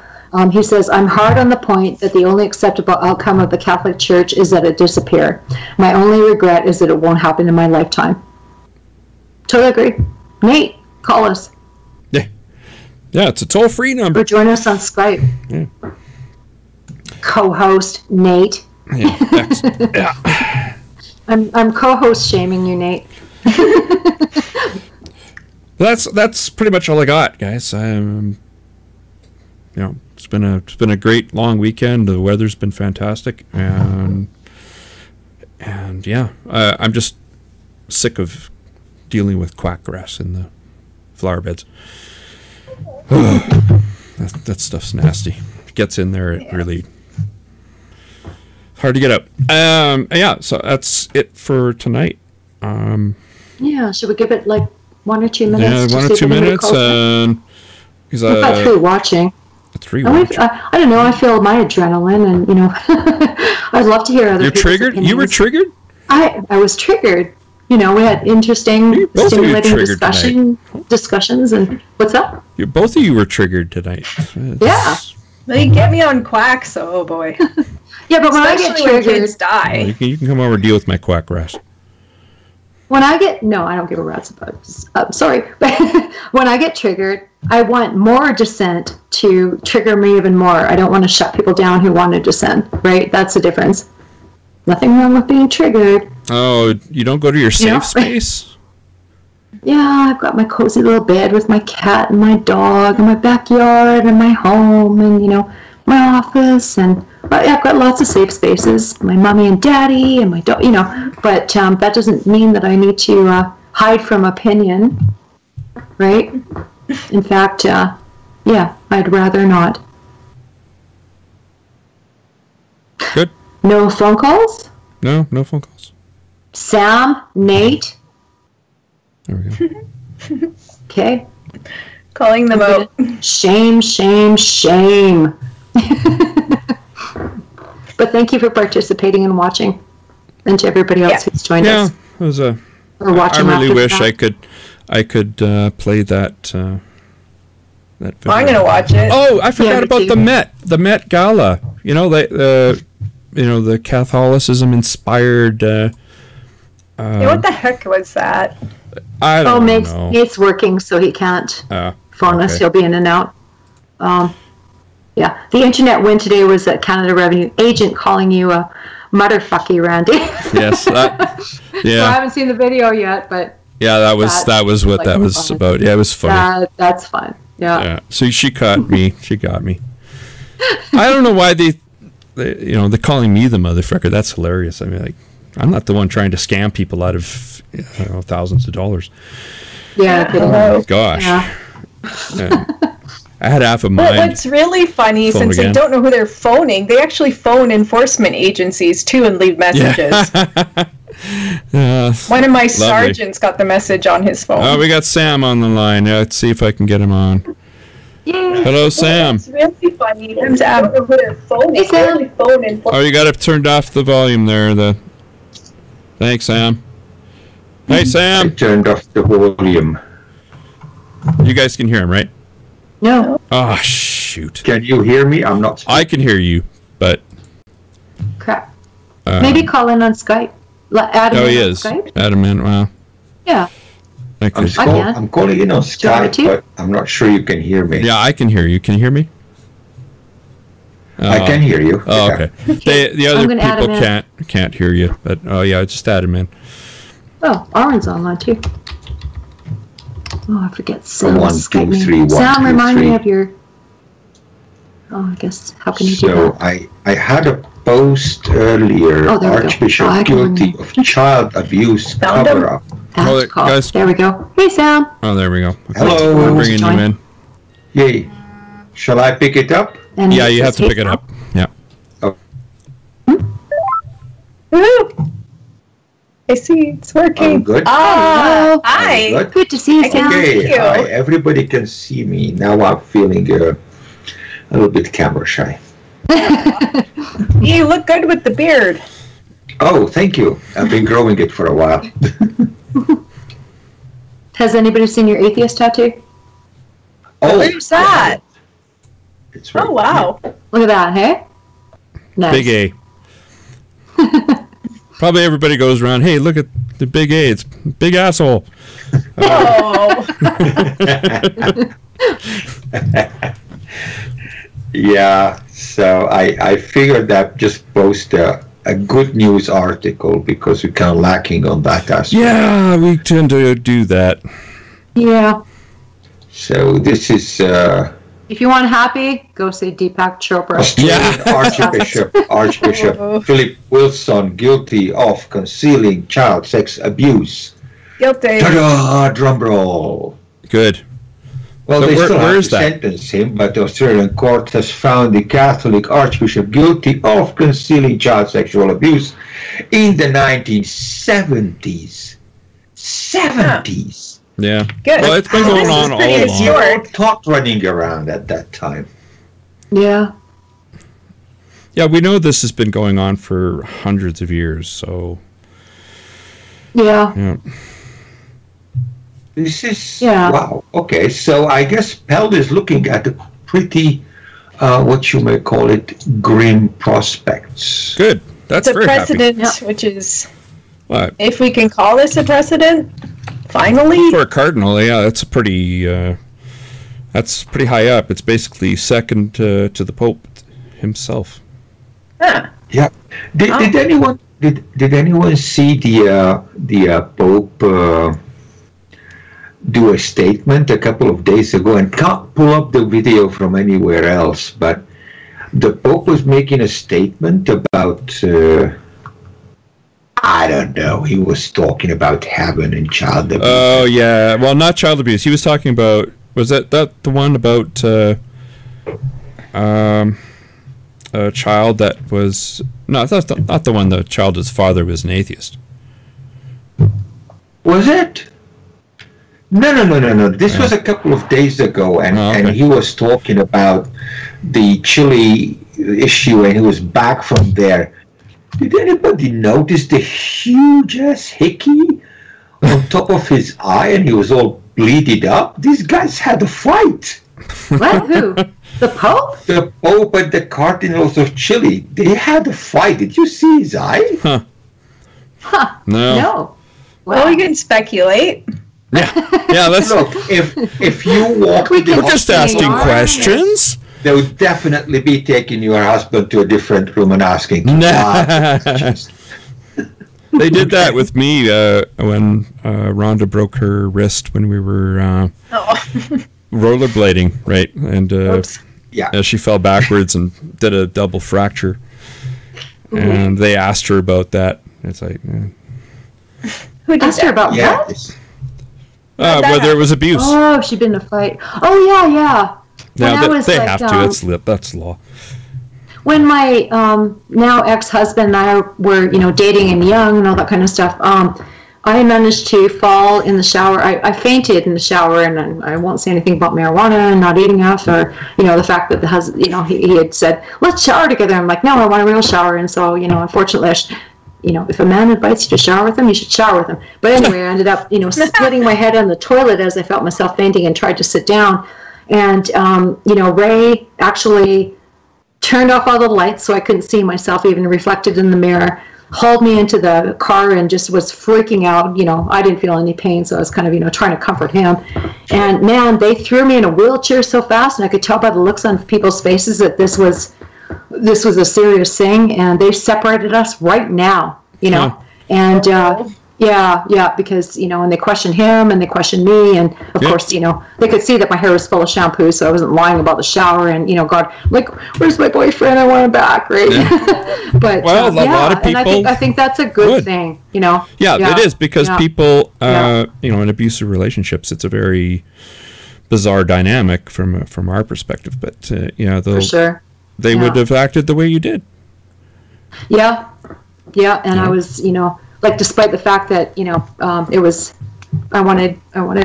He says, I'm hard on the point that the only acceptable outcome of the Catholic Church is that it disappear. My only regret is that it won't happen in my lifetime. Totally agree. Nate, call us. Yeah, it's a toll-free number. Or join us on Skype. Yeah. Co-host Nate. Yeah. I'm co-host shaming you, Nate. That's pretty much all I got, guys. It's been a great long weekend. The weather's been fantastic, and yeah, I'm just sick of dealing with quackgrass in the flower beds. That stuff's nasty. It gets in there, it really hard to get up. Yeah, so that's it for tonight. Yeah, should we give it like 1 or 2 minutes? Yeah, 1 or 2 minutes. We've got 3 watching. 3 watching. I don't know. I feel my adrenaline, and I'd love to hear other. You're triggered. Opinions. You were triggered. I was triggered. We had interesting, stimulating discussions, and what's up? Both of you were triggered tonight. Yeah. They get me on quacks, oh boy. Yeah, but when I get triggered, when kids die. Well, you can come over and deal with my quackgrass. When I get I don't give a rat's about. Sorry, but when I get triggered, I want more dissent to trigger me even more. I don't want to shut people down who want to dissent. Right? That's the difference. Nothing wrong with being triggered. Oh, you don't go to your safe space? Yeah, I've got my cozy little bed with my cat and my dog and my backyard and my home and my office, and I've got lots of safe spaces. My mommy and daddy and my dog, But that doesn't mean that I need to hide from opinion, right? In fact, I'd rather not. Good. No phone calls? No phone calls. Sam, Nate. There we go. Okay. Calling them out. Shame. But thank you for participating and watching, and to everybody else who's joined us. Yeah, it was a. Or watching. I really wish I could play that. That video. I'm gonna watch it. Oh, I forgot about the Met Gala. The Catholicism inspired. What the heck was that? I don't know. Nate's working, so he can't phone us. He'll be in and out. Yeah, the internet win today was a Canada Revenue agent calling you a motherfucky, Randy. Yes, So I haven't seen the video yet, but yeah, that was what that was about. Yeah, it was funny. That's fun. Yeah. So she caught me. She got me. I don't know why they're calling me the motherfucker. That's hilarious. I mean, I'm not the one trying to scam people out of thousands of dollars. Yeah. Oh gosh. Yeah. I had half of mine. But what's really funny, since they don't know who they're phoning, they actually phone enforcement agencies too and leave messages. One of my sergeants got the message on his phone. Oh, we got Sam on the line. Let's see if I can get him on. Yay. Hello, Sam. It's really funny. They don't know who they're phoning. Hey, Sam. Oh, you got it turned off the volume there. Thanks, Sam. Hey, Sam. I turned off the volume. You guys can hear him, right? No. Oh, shoot. Can you hear me? I'm not. I can hear you, but. Crap. Maybe call in on Skype. Add him in on Skype. Add him in. Wow. Yeah. I'm calling in on Skype, but I'm not sure you can hear me. Yeah, I can hear you. Can you hear me? I can hear you. Oh, okay. The other people can't hear you, but just add him in. Oh, Aaron's online too. Oh, I forget Sam's 1, 2, 3, 1, Sam, 2, remind 3. me of your. Oh, I guess how can you do that? So I had a post earlier. Archbishop guilty of child abuse cover-up. Guys. There we go. Hey, Sam. Oh, there we go. Okay. Hello. We're bringing you in. Yay. Shall I pick it up? And yeah, you have to pick it up. Yeah. Oh. Woo! I see it's working. Oh, good. Ah, hi. Good to see you, Sam. Okay, hi. Everybody can see me. Now I'm feeling a little bit camera shy. You look good with the beard. Oh, thank you. I've been growing it for a while. Has anybody seen your atheist tattoo? Oh, where's that? It's right. Oh, wow. Look at that, hey? Nice. Big A. Probably everybody goes around, hey, look at the big A. It's big asshole. Oh. Yeah, so I figured that just post a a good news article, because we're kind of lacking on that aspect. Yeah, we tend to do that. Yeah. So this is... if you want happy, go see Deepak Chopra. Australian Archbishop Philip Wilson guilty of concealing child sex abuse. Guilty. Ta-da! Drum roll. Good. Well, so they still have to sentence him, but the Australian court has found the Catholic Archbishop guilty of concealing child sexual abuse in the 1970s. 70s. Yeah. Good. Well, it's been going on all along. No thought running around at that time. Yeah. Yeah, we know this has been going on for hundreds of years, so... Yeah. This is... Wow. Okay, so I guess Peld is looking at a pretty, what you may call it, grim prospects. Good. That's very happy. It's a precedent, which is... What? If we can call this a precedent... Finally, for a cardinal, yeah, that's pretty high up. It's basically second to the Pope himself. Huh. Yeah. Did anyone see the Pope do a statement a couple of days ago? And can't pull up the video from anywhere else, but the Pope was making a statement about. I don't know. He was talking about heaven and child abuse. Oh, yeah. Well, not child abuse. He was talking about... Was that the one about a child that was... No, that's not the one, the child whose father was an atheist. Was it? No. This was a couple of days ago, and he was talking about the Chile issue, and he was back from there. Did anybody notice the huge-ass hickey on top of his eye, and he was all bleeded up? These guys had a fight. What? Who? The Pope? The Pope and the Cardinals of Chile. They had a fight. Did you see his eye? Huh. No. Well, we can speculate. Yeah. Let's look. If you walk, we're just asking questions. They would definitely be taking your husband to a different room and asking. They did that with me when Rhonda broke her wrist when we were rollerblading, right? And she fell backwards and did a double fracture. And they asked her about that. It's like, who asked her about that? Whether it was abuse. Oh, she'd been in a fight. Oh yeah. No, they have to. That's law. When my now ex-husband and I were, dating and young and all that kind of stuff, I managed to fall in the shower. I fainted in the shower, and I won't say anything about marijuana and not eating enough, or the fact that the husband, he had said, "Let's shower together." I'm like, "No, I want a real shower." And so, unfortunately, if a man invites you to shower with him, you should shower with him. But anyway, I ended up, splitting my head on the toilet as I felt myself fainting and tried to sit down. And, Ray actually turned off all the lights so I couldn't see myself even reflected in the mirror, hauled me into the car and just was freaking out. I didn't feel any pain, so I was kind of, trying to comfort him. And, man, they threw me in a wheelchair so fast, and I could tell by the looks on people's faces that this was a serious thing, and they separated us right now, and because and they questioned him and they questioned me, and of course they could see that my hair was full of shampoo, so I wasn't lying about the shower, and God, like, where's my boyfriend? I want him back, right? But a lot of people, and I think that's a good thing, it is, because people in abusive relationships, it's a very bizarre dynamic from our perspective, but for sure they would have acted the way you did. And I was despite the fact that it was, I wanted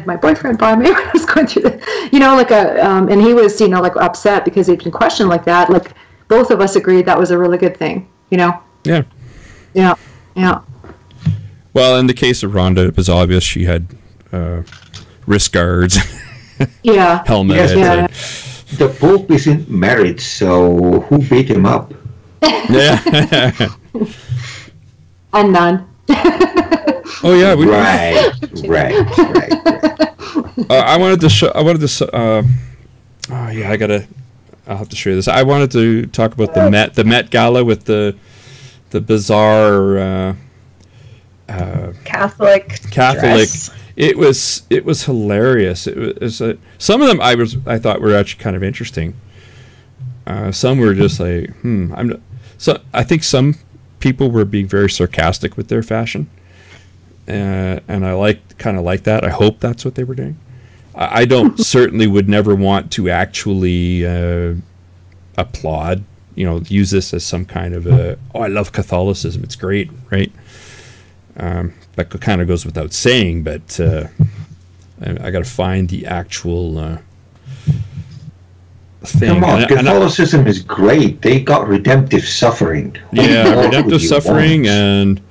my boyfriend by me when I was going through and he was upset because he'd been questioned like that. Like, both of us agreed that was a really good thing. Yeah. Well, in the case of Rhonda, it was obvious she had wrist guards. Helmet. Yes, the Pope isn't married, so who beat him up? And none. Oh yeah, right. I wanted to show. I'll have to show you this. I wanted to talk about the Met Gala with the bizarre Catholic dress. It was hilarious. It was some of them I thought were actually kind of interesting. Some were just like, I think some people were being very sarcastic with their fashion, and I kind of like that. I hope that's what they were doing. I don't certainly would never want to actually applaud, use this as some kind of I love Catholicism, it's great, right? That kind of goes without saying, but I got to find the actual thing. Come on, Catholicism is great. They got redemptive suffering. Yeah, redemptive suffering, and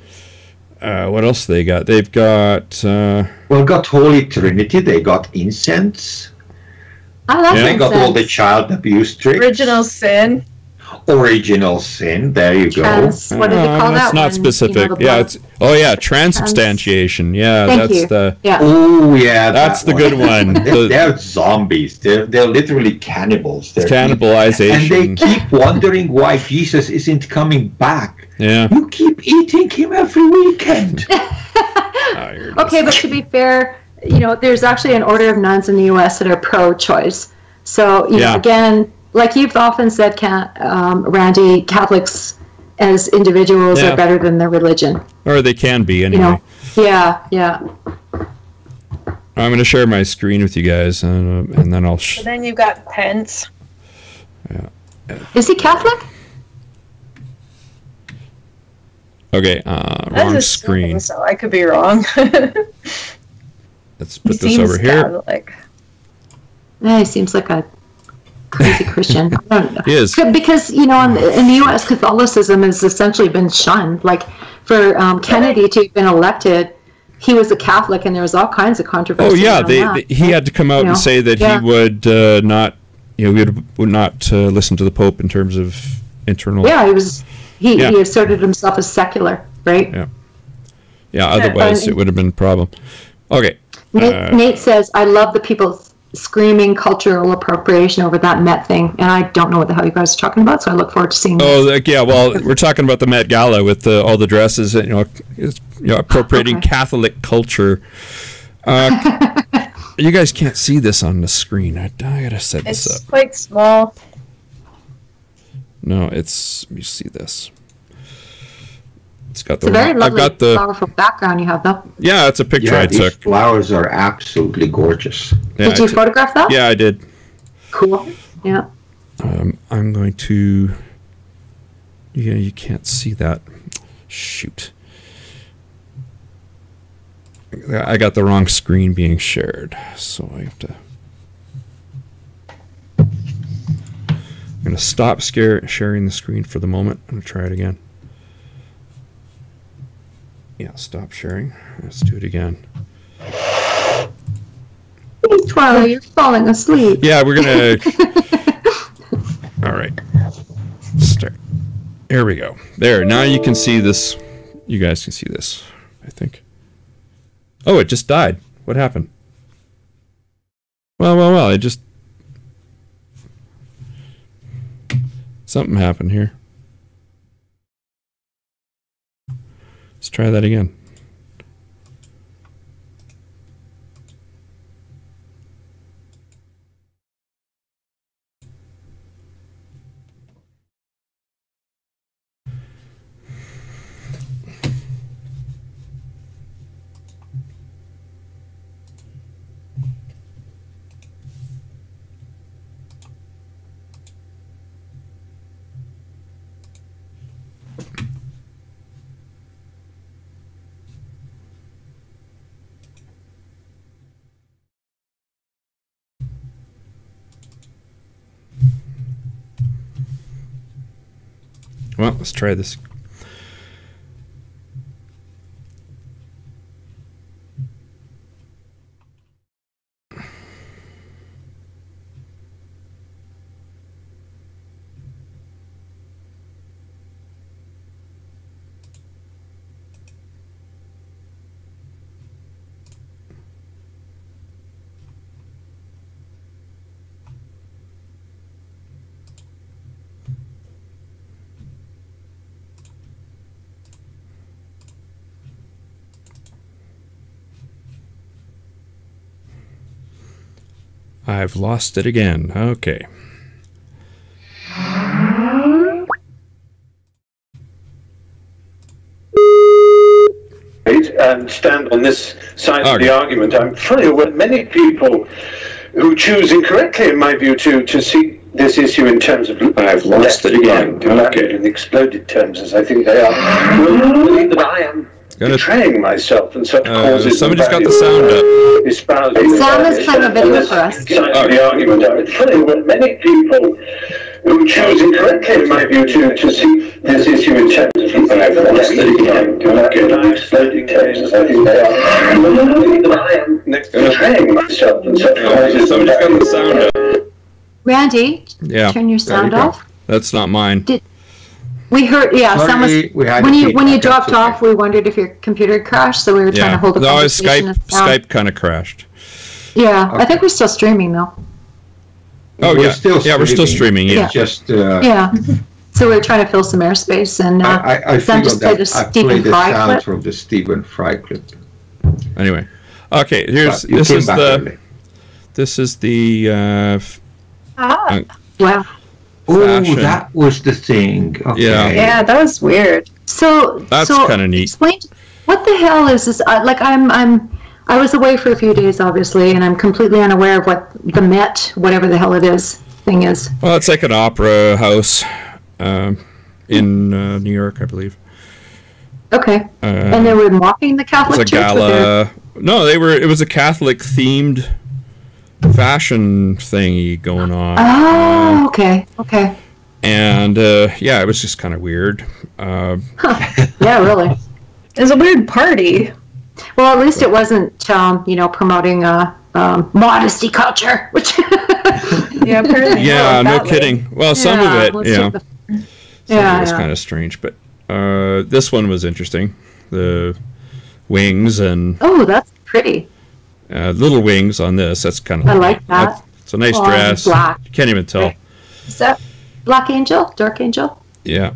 what else they got? They've got got Holy Trinity. They got incense. I love They got all the child abuse tricks. Original sin. There you go. What do they call that? It's not specific. Transubstantiation. Yeah, that's the good one. They're zombies. They're literally cannibals. They're cannibalization. And they keep wondering why Jesus isn't coming back. Yeah. You keep eating him every weekend. Okay, but to be fair, there's actually an order of nuns in the U.S. that are pro-choice. So, again, like you've often said, Randy, Catholics as individuals are better than their religion. Or they can be, anyway. Yeah. I'm going to share my screen with you guys, and then I'll... then you've got Pence. Yeah. Is he Catholic? Okay, wrong screen. So I could be wrong. Let's put this over here. He seems like a crazy Christian. I don't know. He is. Because, in the U.S., Catholicism has essentially been shunned. Like, for Kennedy to have been elected, he was a Catholic, and there was all kinds of controversy. Oh, yeah. He had to come out and say that he would not, would not listen to the Pope in terms of internal... Yeah, he asserted himself as secular, right? Yeah, otherwise it would have been a problem. Okay. Nate says, I love the people screaming cultural appropriation over that Met thing, and I don't know what the hell you guys are talking about, so I look forward to seeing this. Well, we're talking about the Met Gala with all the dresses, appropriating Catholic culture. You guys can't see this on the screen. I gotta set this up. It's quite small. No, let me see this. It's got a very lovely, powerful background you have, though. Yeah, it's a picture I took. These flowers are absolutely gorgeous. Yeah, did you photograph that? Yeah, I did. Cool. Yeah. I'm going to... Yeah, you can't see that. Shoot. I got the wrong screen being shared, so I have to... I'm going to stop sharing the screen for the moment. I'm going to try it again. Yeah, stop sharing. Let's do it again. Hey, Twyla, you're falling asleep. Yeah, we're going to... All right. Start. There we go. There, now you can see this. You guys can see this, I think. Oh, it just died. What happened? Well, it just... Something happened here. Let's try that again. Well, let's try this. I've lost it again. Okay. And stand on this side of the argument. I'm fully aware many people who choose incorrectly, in my view, to see this issue in terms of I've lost it again. In exploded terms, as I think they are, will believe that I am betraying myself and such causes. Somebody's got the sound up. Sam is playing a video for us. The argument. I'm fully aware many people who choose incorrectly, in my view, to see this issue in terms of I've lost it again. In exploded terms, as I think they are, will believe that I am betraying myself and such causes. Somebody's got the sound up. Randy, turn your sound off. That's not mine. We heard, Sam was, when you dropped off, we wondered if your computer crashed, so we were trying to hold a conversation. No, Skype kind of crashed. Yeah, I think we're still streaming though. Oh, we're still streaming. Yeah, just So we're trying to fill some airspace, and Sam just played the Stephen Fry clip from the Stephen Fry clip. Anyway, okay. This is the. Wow. Oh, that was the thing. Okay. Yeah, that was weird. So that's kind of neat. Explain what the hell is this? I was away for a few days, obviously, and I'm completely unaware of what the Met, whatever the hell it is, thing is. Well, it's like an opera house in New York, I believe. Okay. And they were mocking the Catholic Church. Gala. No, it was a Catholic themed fashion thingy going on. Oh, okay. And it was just kind of weird. Yeah, really. It was a weird party. Well, at least it wasn't, promoting modesty culture, which. Apparently. Yeah, no kidding. Well, some of it, it was kind of strange, but this one was interesting. The wings and. Oh, that's pretty. Little wings on this. That's kind of. I like that. It's a nice dress. Black. You can't even tell. Is that Black Angel? Dark Angel? Yeah.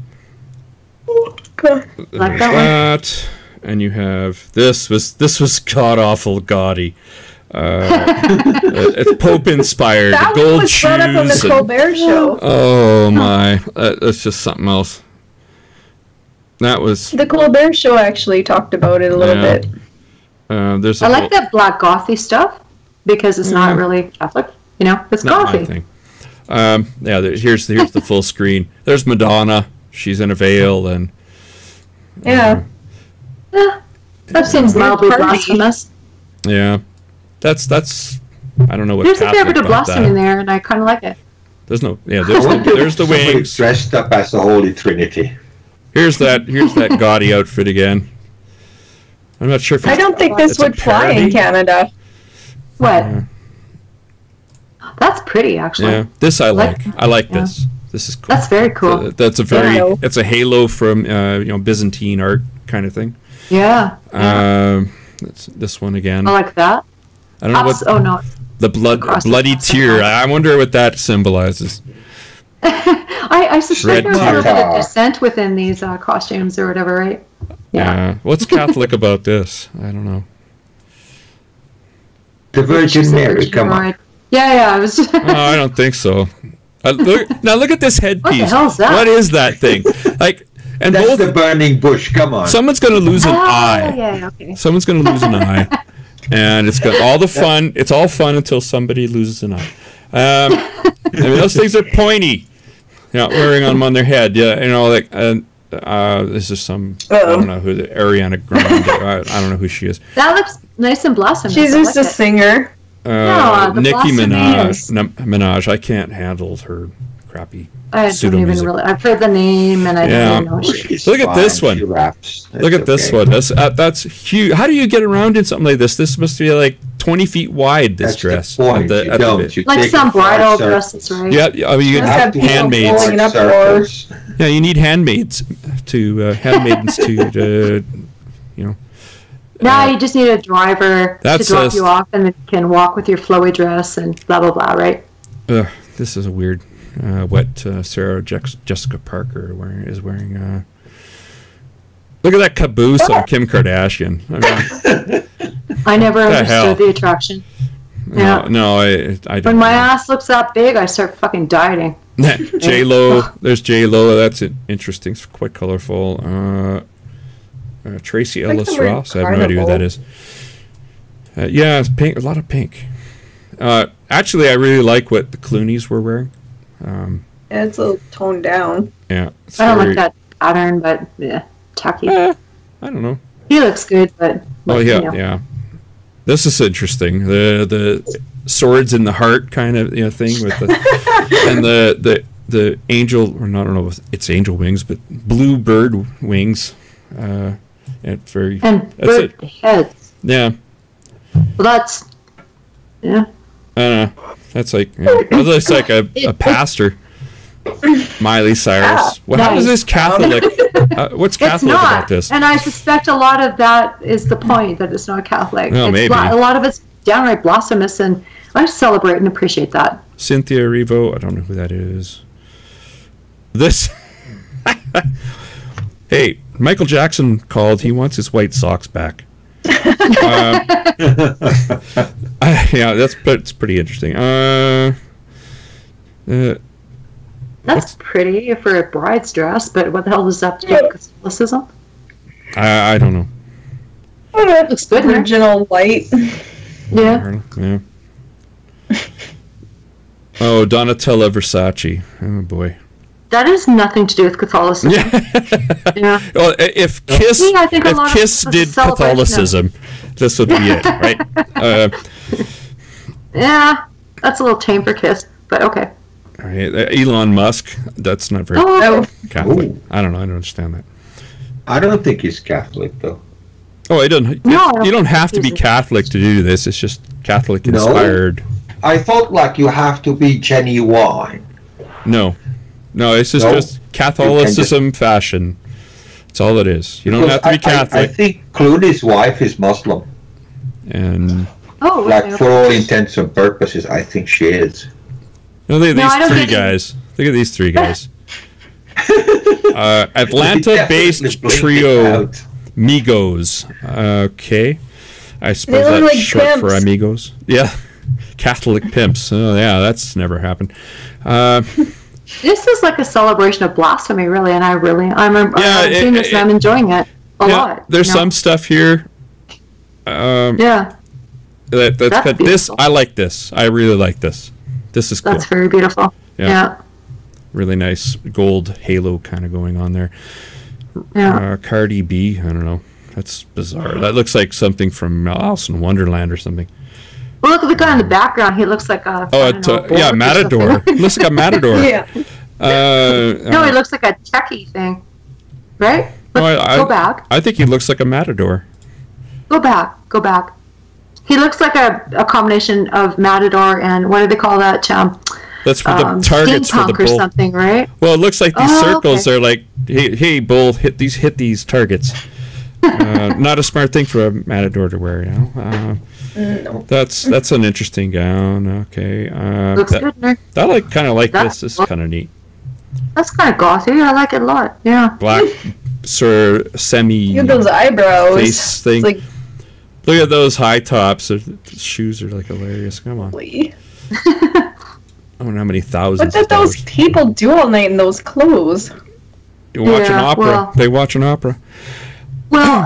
Cool. Like that. And you have this was god awful gaudy. It's Pope inspired. That the gold was shoes. brought up on the Colbert Show. Oh my, that's just something else. That was the Colbert Show actually talked about it a little bit. I like that black gothy stuff because it's not really Catholic. It's not gothy. My thing. Here's the full screen. There's Madonna. She's in a veil and. Yeah, that seems mildly blasphemous. Yeah, that's. I don't know what. There's a fair bit of blasphemy in there, and I kind of like it. There's there's the wings dressed up as the Holy Trinity. Here's that gaudy outfit again. I'm not sure if I don't think this would fly in Canada. What? That's pretty, actually. Yeah, this I like. I like this. This is cool. That's very cool. That's a very. It's a halo from Byzantine art kind of thing. Yeah. This one again. I like that. I don't know what. Oh no. The bloody tear. I wonder what that symbolizes. I suspect there's a little bit of dissent within these costumes or whatever, right? Yeah. What's Catholic about this? I don't know. The Virgin Mary, come on. Yeah, I was. I don't think so. Look at this headpiece. What the hell's that? What is that thing? And that's the burning bush. Come on. Someone's going to lose an eye. Yeah, okay. Someone's going to lose an eye, and it's got all the fun. It's all fun until somebody loses an eye. Those things are pointy. Wearing them on their head. Yeah, this is some. I don't know who Ariana Grande. I don't know who she is. That looks nice and blasphemous. She's just a singer. Nicki Minaj. I can't handle her crappy. I don't even really. I've heard the name and I don't even know she. Look at this one. Look at this one. That's huge. How do you get around in something like this? This must be like 20 feet wide. This dress. Like some bridal dresses, right? Yeah. I mean, you have handmaids. Yeah, you need handmaids handmaidens to Now you just need a driver to drop you off, and then you can walk with your flowy dress and blah blah blah, right? This is a weird. What Sarah Jessica Parker is wearing. Look at that caboose on Kim Kardashian. I never understood the attraction. Yeah. No, I don't. When my ass looks that big, I start fucking dieting. J-Lo. There's J-Lo. That's interesting. It's quite colorful. Tracy Ellis Ross. I have no idea who that is. Yeah, it's pink. A lot of pink. Actually, I really like what the Clooneys were wearing. Yeah, it's a little toned down. Yeah. I don't like that pattern, but yeah, tacky. I don't know. He looks good, but yeah. This is interesting. The swords in the heart kind of thing with the and the angel, or not, I don't know if it's angel wings, but blue bird wings. It's very and bird heads. Yeah. Well, that's yeah. I don't know. That's like it looks like a pastor. Miley Cyrus. How is this Catholic? What's Catholic about this? And I suspect a lot of that is the point, that it's not Catholic. Oh, maybe. A lot of it's downright blasphemous, and I celebrate and appreciate that. Cynthia Erivo. I don't know who that is. This. Hey, Michael Jackson called. He wants his white socks back. Yeah, it's pretty interesting. That's pretty for a bride's dress, but what the hell does that do with Catholicism? I don't know. It looks good. Original white. Yeah. Oh, Donatella Versace. Oh boy. That has nothing to do with Catholicism. Yeah. Well, if Kiss did Catholicism, this would be it, right? Yeah, that's a little tame for Kiss, but okay. All right, Elon Musk. That's not very Catholic. I don't know. I don't understand that. I don't think he's Catholic, though. Oh, I don't. You don't have to be Catholic to do this. It's just Catholic inspired. No, I thought like you have to be genuine. No, it's just Catholicism fashion. That's all it is. You don't have to be Catholic. I think Clooney's wife is Muslim. And for all intents and purposes, I think she is. Look at these three guys. Look at these three guys. Atlanta-based trio Migos. Okay. I suppose that's like short pimps. For amigos. Yeah. Catholic pimps. Oh, yeah, that's never happened. This is like a celebration of blasphemy, really, and I'm seeing this and I'm enjoying it a lot. There's some stuff here. That's this. I like this. I really like this. This is cool. That's very beautiful. Yeah. Really nice gold halo kind of going on there. Yeah. Cardi B. I don't know. That's bizarre. That looks like something from Alice in Wonderland or something. Well, look at the guy in the background. He looks like a matador. Looks like a matador. Yeah. No, he looks like a Chucky thing, right? Go back. I think he looks like a matador. Go back. He looks like a combination of matador and what do they call that? That's for the targets for the bull or something, right? Well, it looks like these circles are like, hey, bull, hit these targets. Not a smart thing for a matador to wear, No. That's an interesting gown. Okay. Looks good, Nick. I kind of like this. This is kind of neat. That's kind of gothy. I like it a lot. Yeah. Black, sort of semi. Look at those eyebrows. Face thing. Look at those high tops. The shoes are like hilarious. Come on. I don't know how many thousands. What did those people do all night in those clothes? You watch an opera. They watch an opera. Well,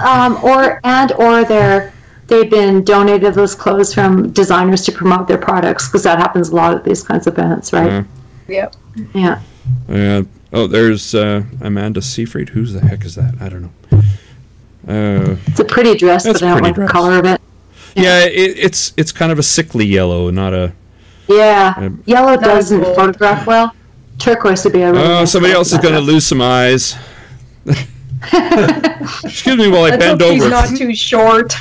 they've been donated those clothes from designers to promote their products, because that happens a lot at these kinds of events, right? Yep. Yeah. There's Amanda Seyfried. Who's the heck is that? I don't know. It's a pretty dress, but I don't like the color of it. Yeah, it's kind of a sickly yellow, not a. Yeah, yellow doesn't photograph well. Turquoise would be a really nice somebody else is going to lose some eyes. Excuse me while I bend over. He's not too short.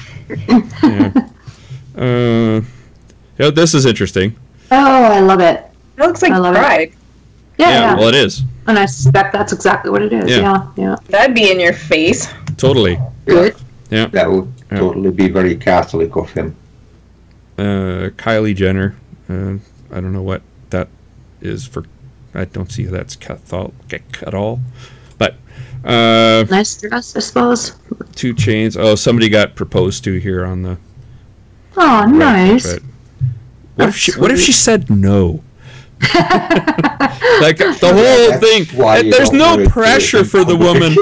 This is interesting. Oh, I love it. It looks like pride. Yeah, well, it is. And I suspect that's exactly what it is. Yeah. That'd be in your face. Totally. Good. Yeah. That would totally be very Catholic of him. Kylie Jenner. I don't know what that is for. I don't see that's Catholic at all. But nice dress, I suppose. 2 Chainz. Oh, somebody got proposed to here on the. Oh, nice. What if she said no? Like the whole thing. There's no pressure for the woman.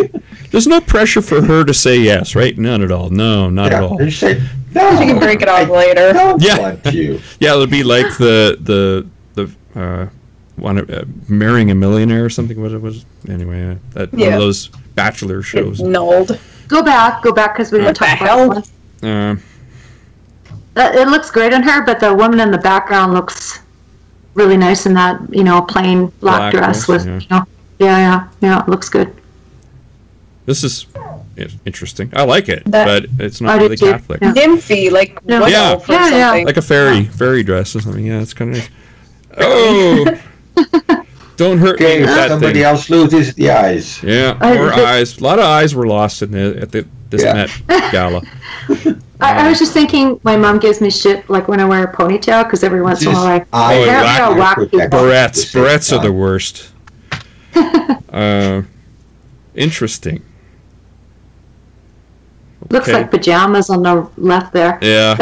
There's no pressure for her to say yes, right? None at all. No, not at all. She can break it off later. Yeah, it'll be like the one Marrying a Millionaire or something. What it was anyway? One of those Bachelor shows. Nold. Go back, because we didn't talk about it. It looks great on her, but the woman in the background looks really nice in that, plain black dress with, it looks good. This is interesting. I like it, but it's not really Catholic. Nymphy, like like a fairy dress or something. Yeah, it's kind of nice. Oh, don't hurt me with that somebody thing. Else loses the eyes. Yeah, more eyes. A lot of eyes were lost at this Met Gala. I was just thinking, my mom gives me shit like when I wear a ponytail because every once in a while barrettes are the worst. Interesting. Looks like pajamas on the left there. Yeah.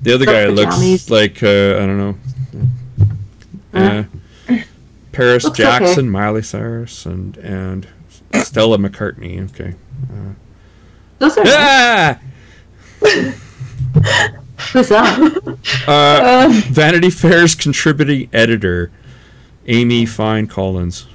The other guy looks like I don't know. Paris Jackson, Miley Cyrus, and Stella McCartney. Okay. Those are Who's that? Vanity Fair's contributing editor, Amy Fine Collins.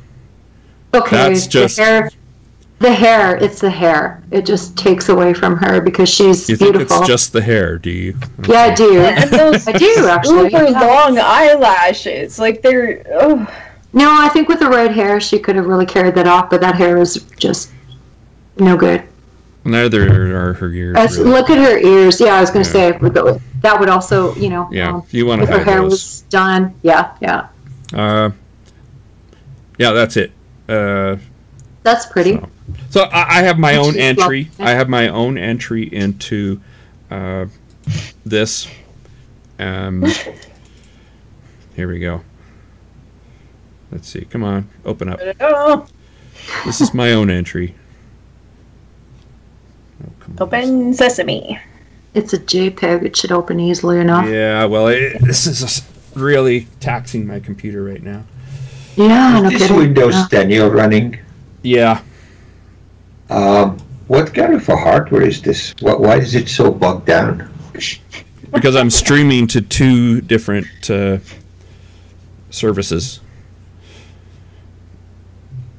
Okay, that's just the hair. It's the hair. It just takes away from her because she's beautiful. You think it's just the hair? Do you? Okay. Yeah, I do. And those I do actually. Super long eyelashes, like they're. Oh. No, I think with the right hair, she could have really carried that off, but that hair is just no good. Neither are her ears. Really. Look at her ears. Yeah, I was going to say that would also, Yeah, you want to hide her hair those. Was done. Yeah. Yeah, that's it. That's pretty. So I have my own entry. I have my own entry into this. Here we go. Let's see. Come on, open up. This is my own entry. Open sesame. It's a JPEG. It should open easily enough. Yeah, well, this is really taxing my computer right now. Yeah, is this Windows 10 you're running? Yeah. What kind of a hardware is this? Why is it so bogged down? Because I'm streaming to 2 different services.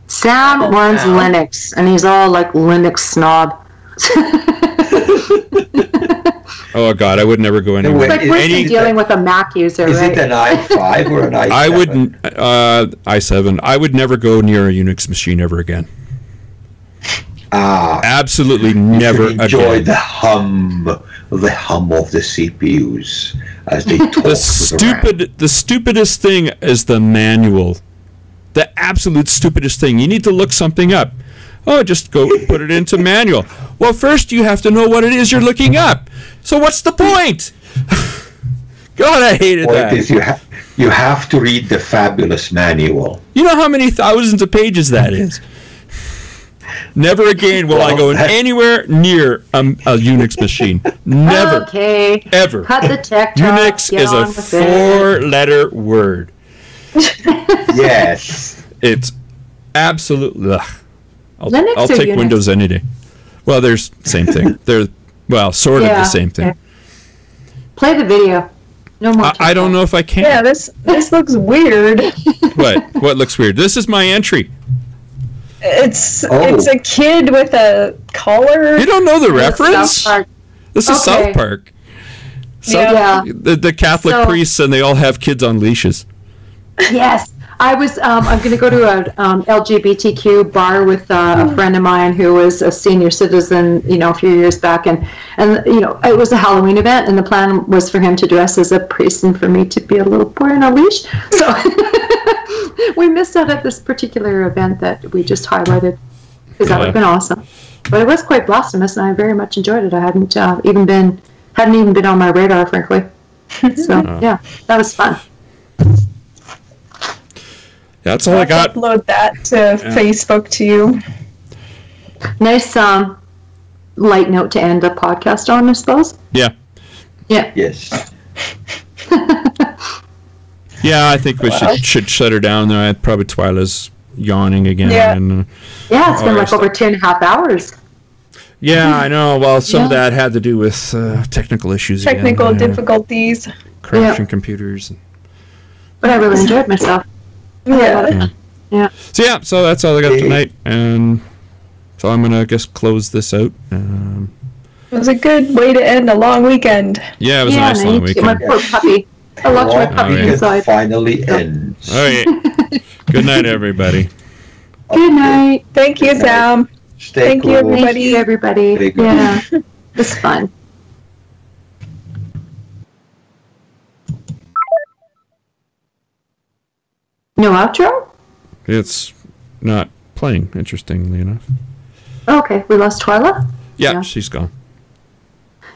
Sam runs Linux, and he's all like Linux snob. Oh God, I would never go anywhere. It's like we're dealing with a Mac user, is it an i5 or an i7? I wouldn't. i7. I would never go near a Unix machine ever again. Absolutely never again. Enjoy the hum of the CPUs as they talk. The stupidest thing is the manual. The absolute stupidest thing. You need to look something up. Oh, just go put it into manual. Well, first you have to know what it is you're looking up. So what's the point? God, I hated that. Is you have to read the fabulous manual. You know how many thousands of pages that is? Never again will I go anywhere near a Unix machine. Never. Okay. Ever. Cut the tech talk. Unix is a 4-letter word. Yes. It's absolutely... Ugh. I'll take Unix? Windows any day. Well, there's the same thing. They're, sort of the same thing. Okay. Play the video. No more. I don't know if I can. Yeah, this looks weird. What looks weird? This is my entry. It's a kid with a collar. You don't know the reference? This is South Park. The Catholic priests, and they all have kids on leashes. Yes. I was. I'm going to go to a LGBTQ bar with a friend of mine who was a senior citizen, a few years back, and it was a Halloween event, and the plan was for him to dress as a priest and for me to be a little boy on a leash. So we missed out at this particular event that we just highlighted because that would have been awesome. But it was quite blasphemous, and I very much enjoyed it. I hadn't even been on my radar, frankly. So yeah, that was fun. That's all I got. Upload that to Facebook to you. Nice light note to end the podcast on, I suppose. Yeah. Yeah. Yes. Yeah, I think we should shut her down there. Probably Twyla's yawning again. Yeah, it's been like over 2.5 hours. Yeah, I know. Well, some of that had to do with technical issues. Technical difficulties. Crashing computers. But I really enjoyed myself. Yeah. So that's all I got tonight. And so I'm going to, I guess, close this out. It was a good way to end a long weekend. Yeah, it was a nice long weekend. My poor puppy. I locked my puppy inside. Finally ends. All right. Good night, everybody. Good night. Thank you, Sam. Thank you, everybody. Thank you, everybody. Yeah, it was fun. No outro? It's not playing, interestingly enough. Okay, we lost Twyla? Yeah, she's gone.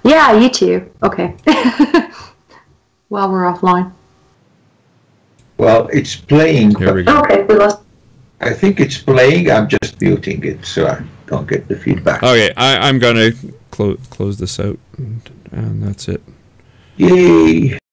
Yeah, you too. Okay. While we're offline. Well, it's playing. Here we go. Okay, we lost. I think it's playing. I'm just muting it so I don't get the feedback. Okay, I'm going to close this out, and that's it. Yay!